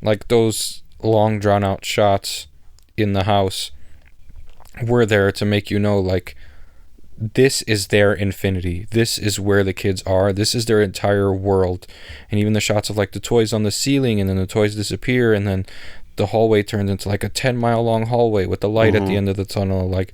like those long, drawn-out shots in the house were there to make you know, like, this is their infinity. This is where the kids are. This is their entire world. And even the shots of, like, the toys on the ceiling, and then the toys disappear, and then the hallway turns into, like, a 10-mile long hallway with the light at the end of the tunnel. Like,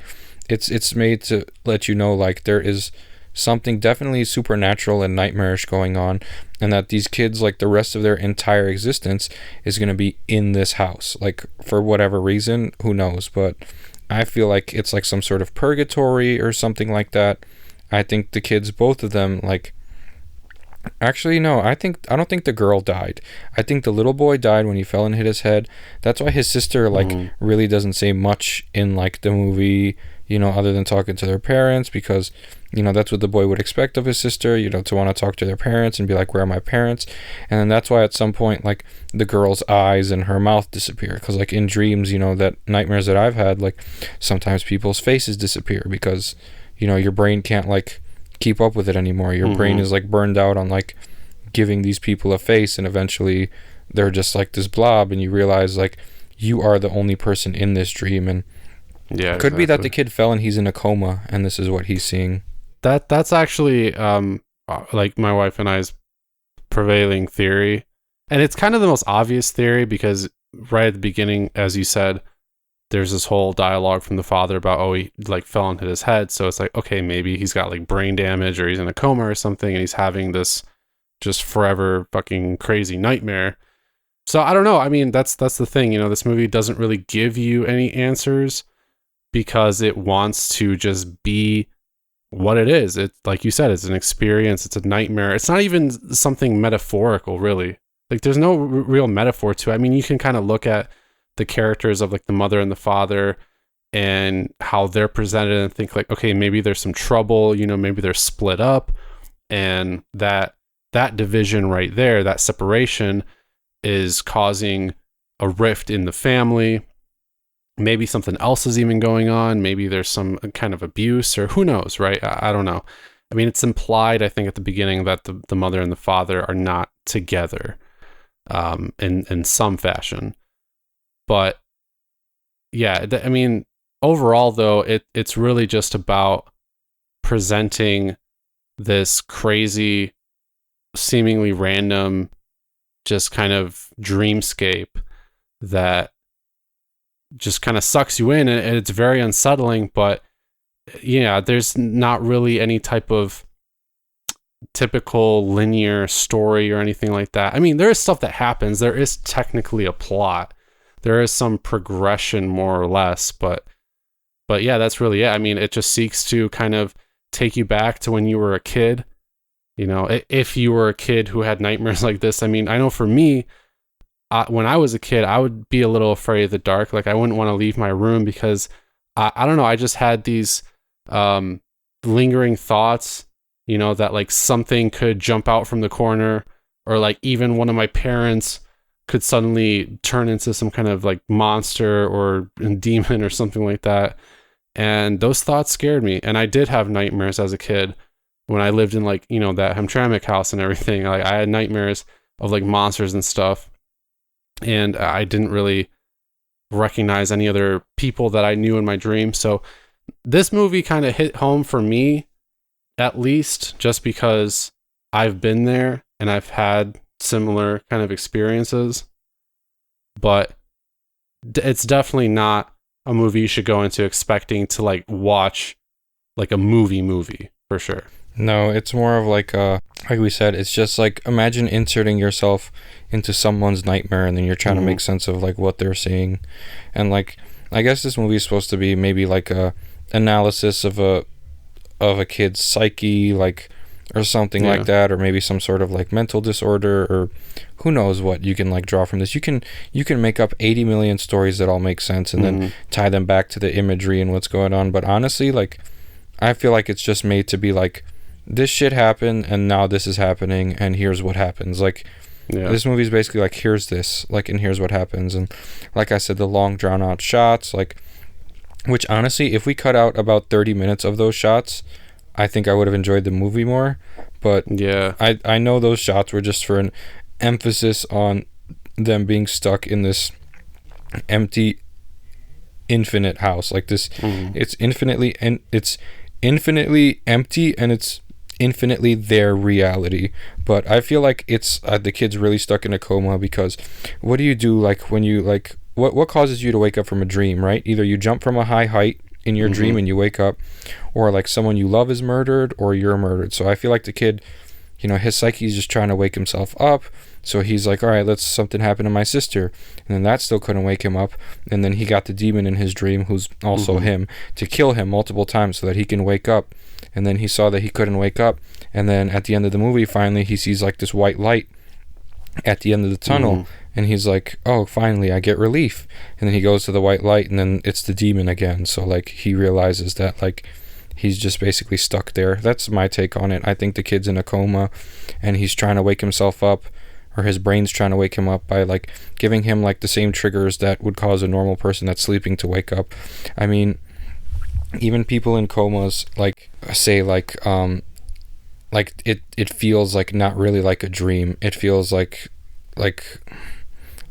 it's made to let you know, like, there is something definitely supernatural and nightmarish going on, and that these kids, like, the rest of their entire existence is going to be in this house, like, for whatever reason, who knows. But I feel like it's like some sort of purgatory or something like that. I think the kids, both of them, like, actually, no, I don't think the girl died. I think the little boy died when he fell and hit his head. That's why his sister, like, really doesn't say much in, like, the movie, you know, other than talking to their parents, because, you know, that's what the boy would expect of his sister, you know, to want to talk to their parents and be like, where are my parents? And then that's why at some point, like, the girl's eyes and her mouth disappear, because, like, in dreams, you know, that nightmares that I've had, like, sometimes people's faces disappear because, you know, your brain can't, like, keep up with it anymore. Your brain is, like, burned out on, like, giving these people a face, and eventually they're just like this blob, and you realize, like, you are the only person in this dream. And yeah, it could be that the kid fell and he's in a coma and this is what he's seeing. That's actually like my wife and I's prevailing theory, and it's kind of the most obvious theory because right at the beginning, as you said, there's this whole dialogue from the father about, oh, he, like, fell and hit his head. So it's like, okay, maybe he's got, like, brain damage or he's in a coma or something, and he's having this just forever fucking crazy nightmare. So I don't know. I mean, that's the thing, you know, this movie doesn't really give you any answers because it wants to just be what it is. It's like you said, it's an experience. It's a nightmare. It's not even something metaphorical, really. Like, there's no real metaphor to it. I mean, you can kind of look at the characters of, like, the mother and the father and how they're presented and think, like, okay, maybe there's some trouble, you know, maybe they're split up, and that division right there, that separation, is causing a rift in the family. Maybe something else is even going on. Maybe there's some kind of abuse, or who knows, right? I don't know. I mean, it's implied, I think, at the beginning that the mother and the father are not together in some fashion. But yeah, I mean, overall, though, it's really just about presenting this crazy, seemingly random, just kind of dreamscape that just kind of sucks you in, and it's very unsettling. But yeah, there's not really any type of typical linear story or anything like that. I mean, there is stuff that happens. There is technically a plot. There is some progression, more or less, but yeah, that's really it. I mean, it just seeks to kind of take you back to when you were a kid. You know, if you were a kid who had nightmares like this. I mean, I know for me, when I was a kid, I would be a little afraid of the dark. Like, I wouldn't want to leave my room because I don't know. I just had these lingering thoughts, you know, that, like, something could jump out from the corner, or, like, even one of my parents could suddenly turn into some kind of, like, monster or demon or something like that. And those thoughts scared me. And I did have nightmares as a kid when I lived in, like, you know, that Hamtramck house and everything. Like, I had nightmares of, like, monsters and stuff. And I didn't really recognize any other people that I knew in my dream. So this movie kind of hit home for me, at least, just because I've been there and I've had similar kind of experiences. But it's definitely not a movie you should go into expecting to, like, watch, like, a movie for sure. No, it's more of like we said, it's just like, imagine inserting yourself into someone's nightmare and then you're trying to make sense of, like, what they're seeing. And, like, I guess this movie is supposed to be maybe like a analysis of a kid's psyche, like, or something like that, or maybe some sort of, like, mental disorder, or who knows what you can, like, draw from this. You can make up 80 million stories that all make sense and then tie them back to the imagery and what's going on. But honestly, like, I feel like it's just made to be like, this shit happened and now this is happening and here's what happens. Like, this movie is basically like, here's this, like, and here's what happens. And like I said, the long drawn out shots, like, which honestly, if we cut out about 30 minutes of those shots, I think I would have enjoyed the movie more. But yeah, I know those shots were just for an emphasis on them being stuck in this empty, infinite house. Like this, it's infinitely empty, and it's infinitely their reality. But I feel like it's the kid's really stuck in a coma, because what do you do, like, when you, like, what causes you to wake up from a dream, right? Either you jump from a high height in your dream and you wake up, or like someone you love is murdered or you're murdered. So I feel like the kid, you know, his psyche is just trying to wake himself up. So he's like, all right, let's something happen to my sister. And then that still couldn't wake him up. And then he got the demon in his dream, who's also him, to kill him multiple times so that he can wake up. And then he saw that he couldn't wake up. And then at the end of the movie, finally, he sees like this white light at the end of the tunnel. And he's like, oh, finally, I get relief. And then he goes to the white light, and then it's the demon again. So like he realizes that like he's just basically stuck there. That's my take on it. I think the kid's in a coma, and he's trying to wake himself up, or his brain's trying to wake him up by like giving him like the same triggers that would cause a normal person that's sleeping to wake up. I mean, even people in comas like say like it feels like not really like a dream. It feels like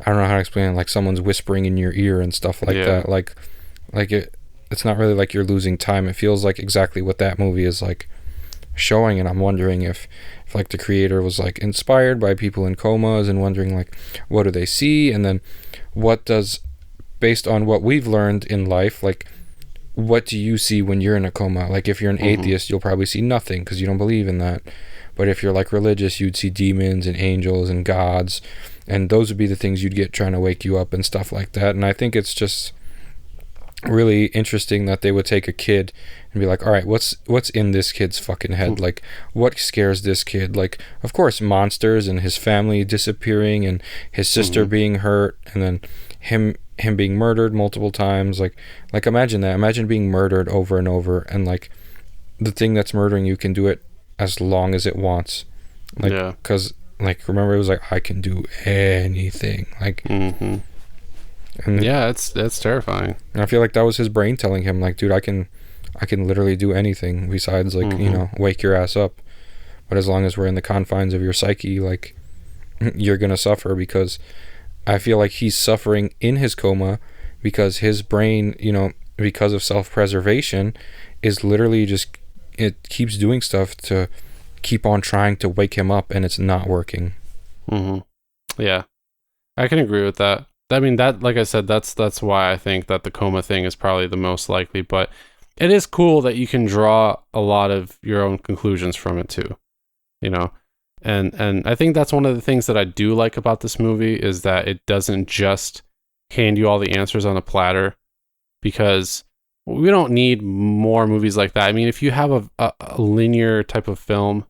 I don't know how to explain it, like someone's whispering in your ear and stuff like that. Like it's not really like you're losing time. It feels like exactly what that movie is like showing. And I'm wondering if like the creator was like inspired by people in comas and wondering like what do they see, and then what does, based on what we've learned in life, like what do you see when you're in a coma? Like if you're an atheist, you'll probably see nothing because you don't believe in that. But if you're like religious, you'd see demons and angels and gods, and those would be the things you'd get trying to wake you up and stuff like that. And I think it's just really interesting that they would take a kid and be like, all right, what's in this kid's fucking head? Like what scares this kid? Like, of course, monsters and his family disappearing and his sister being hurt, and then him being murdered multiple times. Like imagine that. Imagine being murdered over and over, and like the thing that's murdering you can do it as long as it wants. Like, because like remember, it was like, I can do anything. Like and yeah, it's terrifying. And I feel like that was his brain telling him like, dude, I can literally do anything besides like you know, wake your ass up. But as long as we're in the confines of your psyche, like you're gonna suffer. Because I feel like he's suffering in his coma because his brain, you know, because of self-preservation, is literally just, it keeps doing stuff to keep on trying to wake him up, and it's not working. Yeah, I can agree with that. I mean, that, like I said, that's why I think that the coma thing is probably the most likely. But it is cool that you can draw a lot of your own conclusions from it too, you know. And I think that's one of the things that I do like about this movie, is that it doesn't just hand you all the answers on a platter, because we don't need more movies like that. I mean, if you have a linear type of film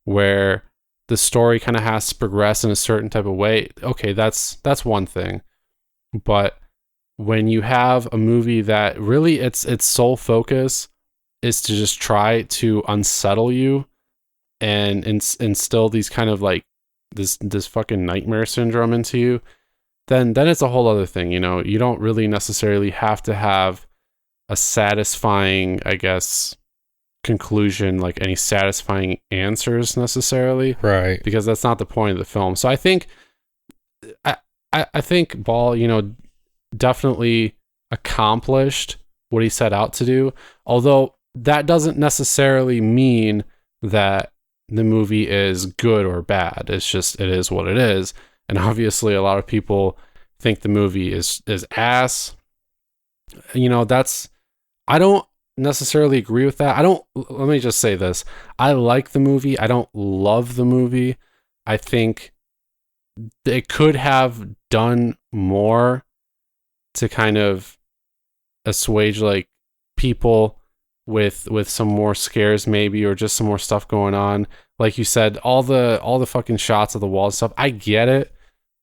where the story kind of has to progress in a certain type of way, okay, that's one thing. But when you have a movie that really its sole focus is to just try to unsettle you and instill these kind of like this fucking nightmare syndrome into you, then it's a whole other thing. You know, you don't really necessarily have to have a satisfying, I guess, conclusion, like any satisfying answers necessarily, right? Because that's not the point of the film. So I think I think Ball, you know, definitely accomplished what he set out to do, although that doesn't necessarily mean that the movie is good or bad. It's just, it is what it is. And obviously a lot of people think the movie is ass. You know, I don't necessarily agree with that. Let me just say this. I like the movie. I don't love the movie. I think it could have done more to kind of assuage like people with some more scares maybe, or just some more stuff going on. Like you said, all the fucking shots of the wall and stuff, I get it,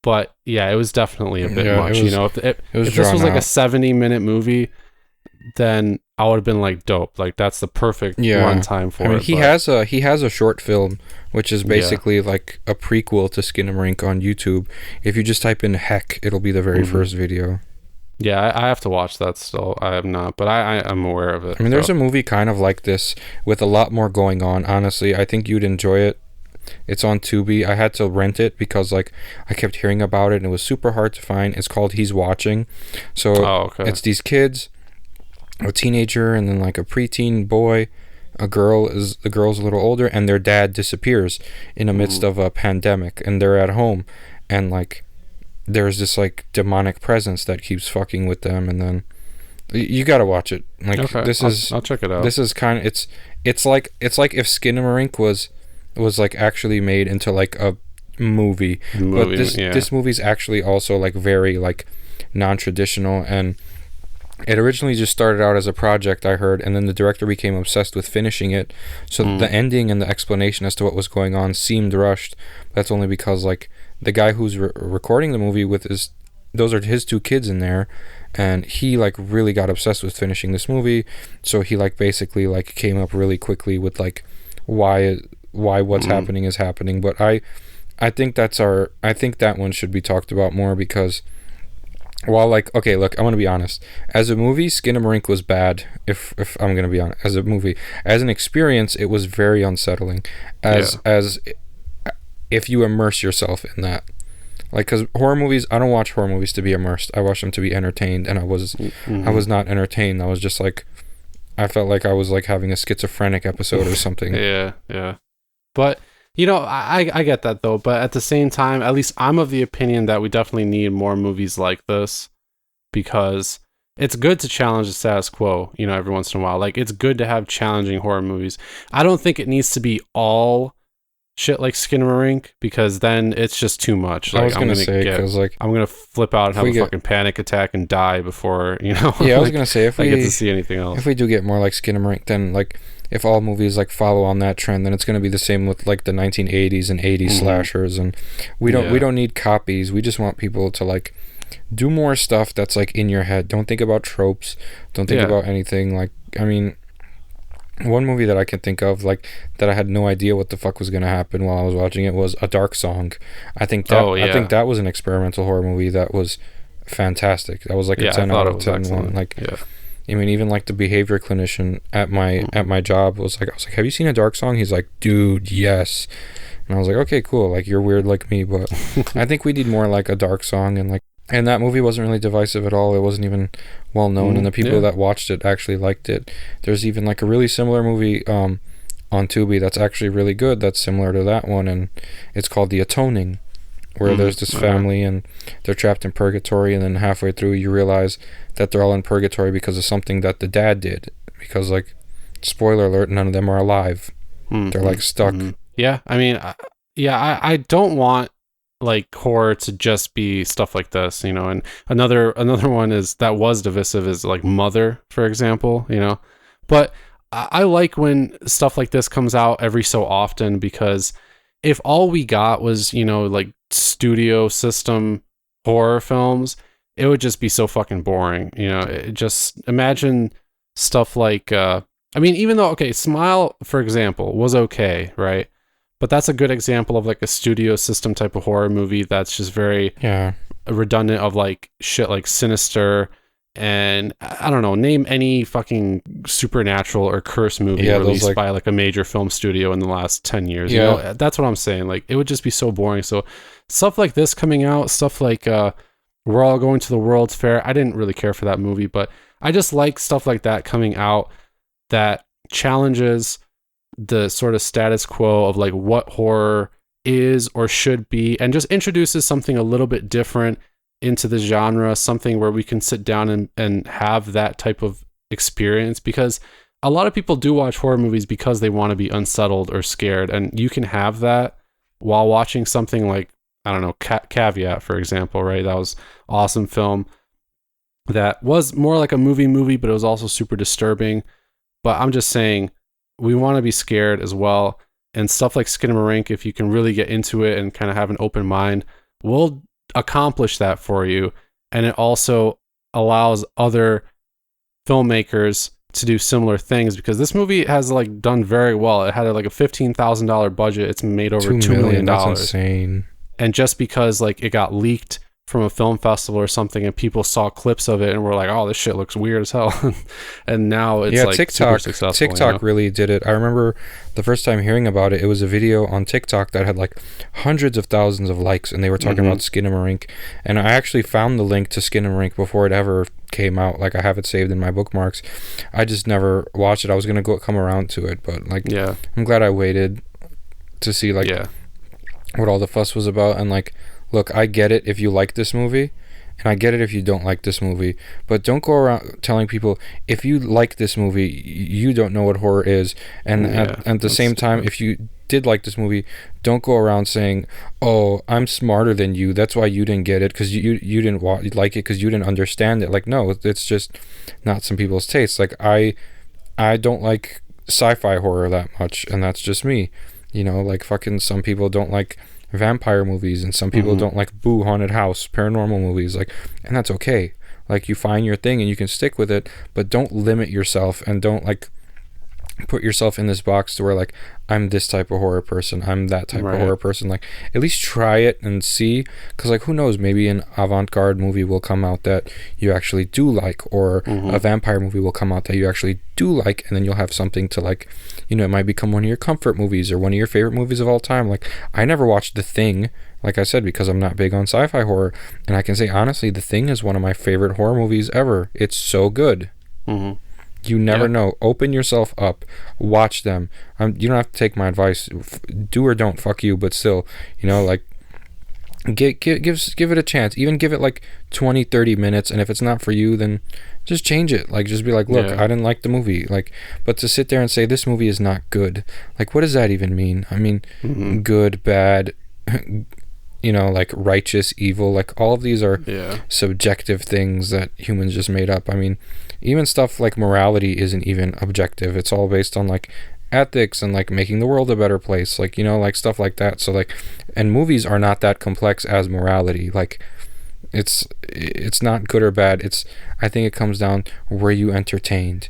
but yeah, it was definitely a bit much. You know, if this was like a 70-minute movie, then I would have been like, dope, like that's the perfect runtime for it. He has a short film which is basically like a prequel to Skinamarink on YouTube. If you just type in heck, it'll be the very first video. Yeah, I have to watch that still. I have not, but I'm aware of it. I mean, there's a movie kind of like this with a lot more going on. Honestly, I think you'd enjoy it. It's on Tubi. I had to rent it because like I kept hearing about it and it was super hard to find. It's called He's Watching. So it's these kids, a teenager and then like a preteen boy. The girl's a little older, and their dad disappears in the midst of a pandemic, and they're at home, and like there's this like demonic presence that keeps fucking with them, and then You gotta watch it. Like Okay, I'll check it out. This is kind of it's like if Skinamarink was like actually made into like a movie, but this movie's actually also like very like non-traditional, and it originally just started out as a project, I heard, and then the director became obsessed with finishing it, so the ending and the explanation as to what was going on seemed rushed. That's only because like the guy who's recording the movie with those are his 2 kids in there, and he like really got obsessed with finishing this movie, so he like basically like came up really quickly with like why what's happening is happening. But I think I think that one should be talked about more, because while like, okay, look, I'm gonna be honest, as a movie Skinamarink was bad, if I'm gonna be honest. As a movie, as an experience, it was very unsettling as if you immerse yourself in that. Like, because horror movies, I don't watch horror movies to be immersed. I watch them to be entertained, and I was not entertained. I was just like, I felt like I was like having a schizophrenic episode or something. Yeah. But, you know, I get that though. But at the same time, at least I'm of the opinion that we definitely need more movies like this, because it's good to challenge the status quo, you know, every once in a while. Like, it's good to have challenging horror movies. I don't think it needs to be all shit like Skinamarink, because then it's just too much. Like, I was gonna say, because like I'm gonna flip out and have a fucking panic attack and die before, you know. Yeah, I was gonna say, if I get to see anything else. If we do get more like Skinamarink, then like if all movies like follow on that trend, then it's gonna be the same with like the 1980s and 80s slashers, and we don't need copies. We just want people to like do more stuff that's like in your head. Don't think about tropes. Don't think about anything. Like, I mean, one movie that I can think of, like, that I had no idea what the fuck was going to happen while I was watching it, was A Dark Song. I think that was an experimental horror movie that was fantastic. That was like a 10 out of 10 one. Like, I mean, even like the behavior clinician at my job I was like, have you seen A Dark Song? He's like, dude, yes. And I was like, okay, cool. Like, you're weird like me, but I think we need more like A Dark Song. And that movie wasn't really divisive at all. It wasn't even well known, and the people that watched it actually liked it. There's even like a really similar movie on Tubi that's actually really good, that's similar to that one, and it's called The Atoning, where there's this family and they're trapped in purgatory, and then halfway through you realize that they're all in purgatory because of something that the dad did, because, like, spoiler alert, none of them are alive. They're like stuck. Yeah, I mean, I don't want like horror to just be stuff like this, you know. And another one is that was divisive is like Mother, for example, you know. But I like when stuff like this comes out every so often, because if all we got was, you know, like studio system horror films, it would just be so fucking boring, you know. Just imagine stuff like I mean, even though, okay, Smile, for example, was okay, right? But that's a good example of like a studio system type of horror movie that's just very redundant, of like shit like Sinister, and I don't know, name any fucking supernatural or curse movie released by like a major film studio in the last 10 years. You know, that's what I'm saying. Like, it would just be so boring. So stuff like this coming out, stuff like We're All Going to the World's Fair, I didn't really care for that movie, but I just like stuff like that coming out that challenges the sort of status quo of like what horror is or should be, and just introduces something a little bit different into the genre, something where we can sit down and have that type of experience. Because a lot of people do watch horror movies because they want to be unsettled or scared, and you can have that while watching something like, I don't know, Caveat, for example, right? That was awesome film that was more like a movie, but it was also super disturbing. But I'm just saying, we want to be scared as well, and stuff like Skinamarink, if you can really get into it and kind of have an open mind, will accomplish that for you. And it also allows other filmmakers to do similar things, because this movie has like done very well. It had like a $15,000 budget. It's made over $2 million. That's insane. And just because like it got leaked from a film festival or something, and people saw clips of it and were like, oh, this shit looks weird as hell. And now it's like super successful. TikTok really did it. I remember the first time hearing about it, it was a video on TikTok that had like hundreds of thousands of likes, and they were talking about Skinamarink. And I actually found the link to Skinamarink before it ever came out. Like, I have it saved in my bookmarks. I just never watched it. I was gonna come around to it, but like, I'm glad I waited to see like what all the fuss was about. And like, look, I get it if you like this movie and I get it if you don't like this movie, but don't go around telling people if you like this movie, you don't know what horror is. And at the same time, if you did like this movie, don't go around saying, "Oh, I'm smarter than you. That's why you didn't get it, because you didn't like it because you didn't understand it." Like, no, it's just not some people's tastes. Like, I don't like sci-fi horror that much, and that's just me. You know, like, fucking some people don't like vampire movies, and some people don't like haunted house, paranormal movies, like, and that's okay. Like, you find your thing and you can stick with it, but don't limit yourself, and don't like put yourself in this box to where like, I'm this type of horror person, I'm that type of horror person. Like, at least try it and see, because like, who knows, maybe an avant-garde movie will come out that you actually do like, or a vampire movie will come out that you actually do like, and then you'll have something to like, you know, it might become one of your comfort movies or one of your favorite movies of all time. Like, I never watched The Thing, like I said, because I'm not big on sci-fi horror, and I can say honestly, The Thing is one of my favorite horror movies ever. It's so good. You never know. Open yourself up. Watch them. You don't have to take my advice. Do or don't. Fuck you. But still, you know, like, give it a chance. Even give it like 20, 30 minutes. And if it's not for you, then just change it. Like, just be like, look, I didn't like the movie. Like, but to sit there and say this movie is not good, like, what does that even mean? I mean, good, bad, you know, like righteous, evil, like all of these are subjective things that humans just made up. I mean, even stuff like morality isn't even objective. It's all based on like ethics and like making the world a better place, like, you know, like stuff like that. So like, and movies are not that complex as morality. Like, it's not good or bad. I think it comes down, were you entertained?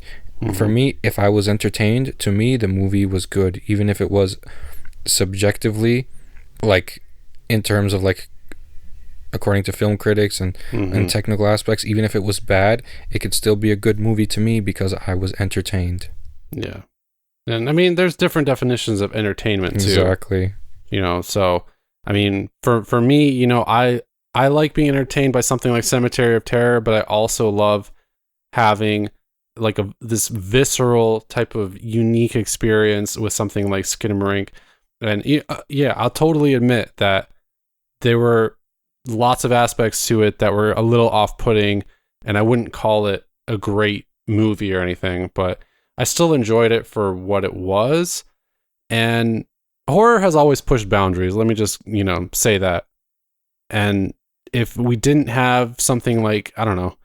For me, if I was entertained, to me the movie was good, even if it was subjectively, like, in terms of like, according to film critics and technical aspects, even if it was bad, it could still be a good movie to me because I was entertained. Yeah. And I mean, there's different definitions of entertainment too. Exactly. You know, so I mean, for me, you know, I like being entertained by something like Cemetery of Terror, but I also love having like this visceral type of unique experience with something like Skinamarink. And yeah, I'll totally admit that there were lots of aspects to it that were a little off-putting, and I wouldn't call it a great movie or anything, but I still enjoyed it for what it was. And horror has always pushed boundaries. Let me just, you know, say that. And if we didn't have something like, I don't know,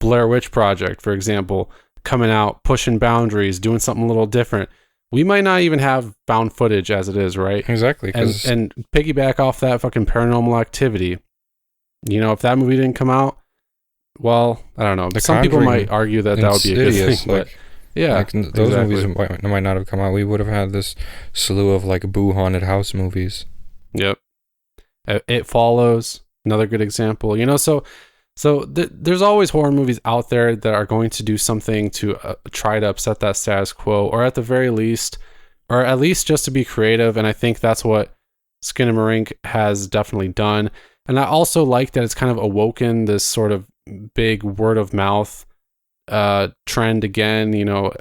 Blair Witch Project, for example, coming out, pushing boundaries, doing something a little different, we might not even have found footage as it is, right? Exactly. And piggyback off that fucking Paranormal Activity. You know, if that movie didn't come out, well, I don't know. Some people might argue that would be a good thing, but yeah, like, those movies might not have come out. We would have had this slew of like haunted house movies. Yep. It Follows, another good example. You know, so there's always horror movies out there that are going to do something to try to upset that status quo, or at the very least, or at least just to be creative. And I think that's what Skinamarink has definitely done. And I also like that it's kind of awoken this sort of big word of mouth trend again. You know,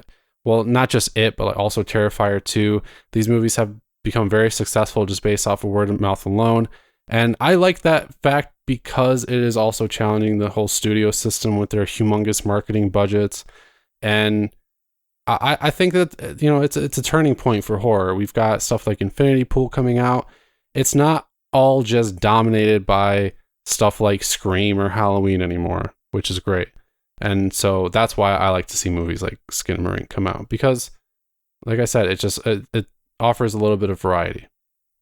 well, not just it, but also Terrifier 2. These movies have become very successful just based off of word of mouth alone. And I like that fact because it is also challenging the whole studio system with their humongous marketing budgets. And I think that, you know, it's a turning point for horror. We've got stuff like Infinity Pool coming out. It's not all just dominated by stuff like Scream or Halloween anymore, which is great. And so that's why I like to see movies like Skinamarink come out, because like I said, it offers a little bit of variety.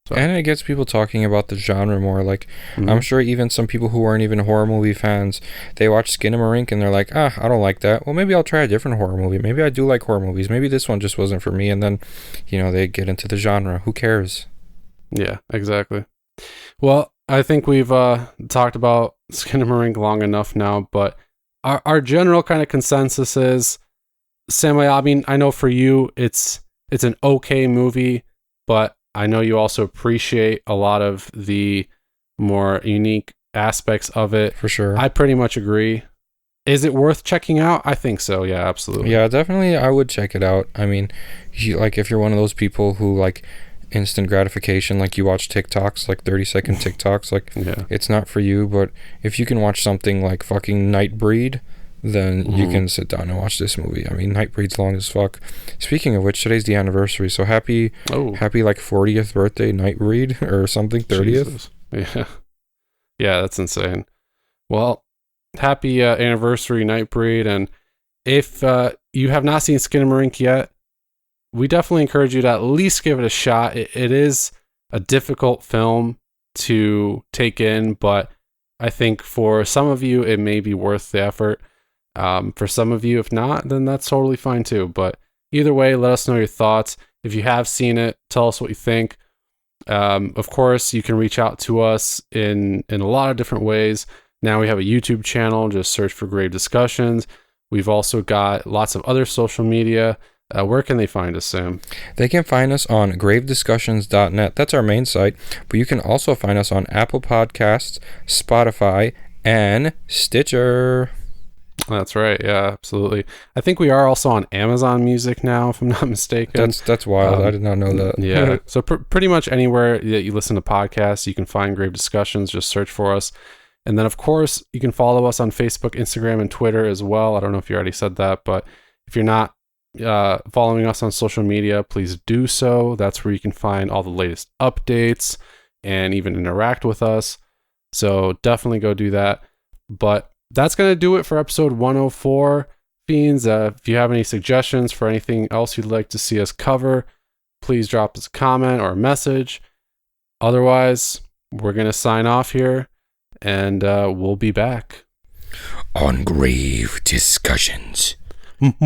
So. And it gets people talking about the genre more. Like, I'm sure even some people who aren't even horror movie fans, they watch Skinamarink and they're like, I don't like that. Well, maybe I'll try a different horror movie. Maybe I do like horror movies. Maybe this one just wasn't for me. And then, you know, they get into the genre. Who cares? Yeah, exactly. Well, I think we've talked about Skinamarink long enough now, but our general kind of consensus is, Samael, I mean, I know for you, it's an okay movie, but I know you also appreciate a lot of the more unique aspects of it. For sure. I pretty much agree. Is it worth checking out? I think so. Yeah, absolutely. Yeah, definitely. I would check it out. I mean, if you're one of those people who like instant gratification, like you watch TikToks, like 30-second TikToks, like it's not for you. But if you can watch something like fucking Nightbreed, then you can sit down and watch this movie. I mean, Nightbreed's long as fuck. Speaking of which, today's the anniversary, so happy like 40th birthday Nightbreed or something, 30th. Jesus. Yeah, that's insane. Well, happy anniversary Nightbreed, and if you have not seen Skinamarink yet, we definitely encourage you to at least give it a shot. It is a difficult film to take in, but I think for some of you, it may be worth the effort. For some of you, if not, then that's totally fine too. But either way, let us know your thoughts. If you have seen it, tell us what you think. Of course, you can reach out to us in a lot of different ways. Now we have a YouTube channel. Just search for Grave Discussions. We've also got lots of other social media. Where can they find us, Sam? They can find us on gravediscussions.net. That's our main site. But you can also find us on Apple Podcasts, Spotify, and Stitcher. That's right. Yeah, absolutely. I think we are also on Amazon Music now, if I'm not mistaken. That's wild. I did not know that. Yeah. So pretty much anywhere that you listen to podcasts, you can find Grave Discussions. Just search for us. And then, of course, you can follow us on Facebook, Instagram, and Twitter as well. I don't know if you already said that, but if you're not following us on social media, please do so. That's where you can find all the latest updates and even interact with us. So definitely go do that. But that's going to do it for episode 104. Fiends, if you have any suggestions for anything else you'd like to see us cover, please drop us a comment or a message. Otherwise, we're going to sign off here, and we'll be back on Grave Discussions. New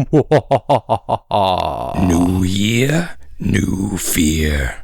year, new fear.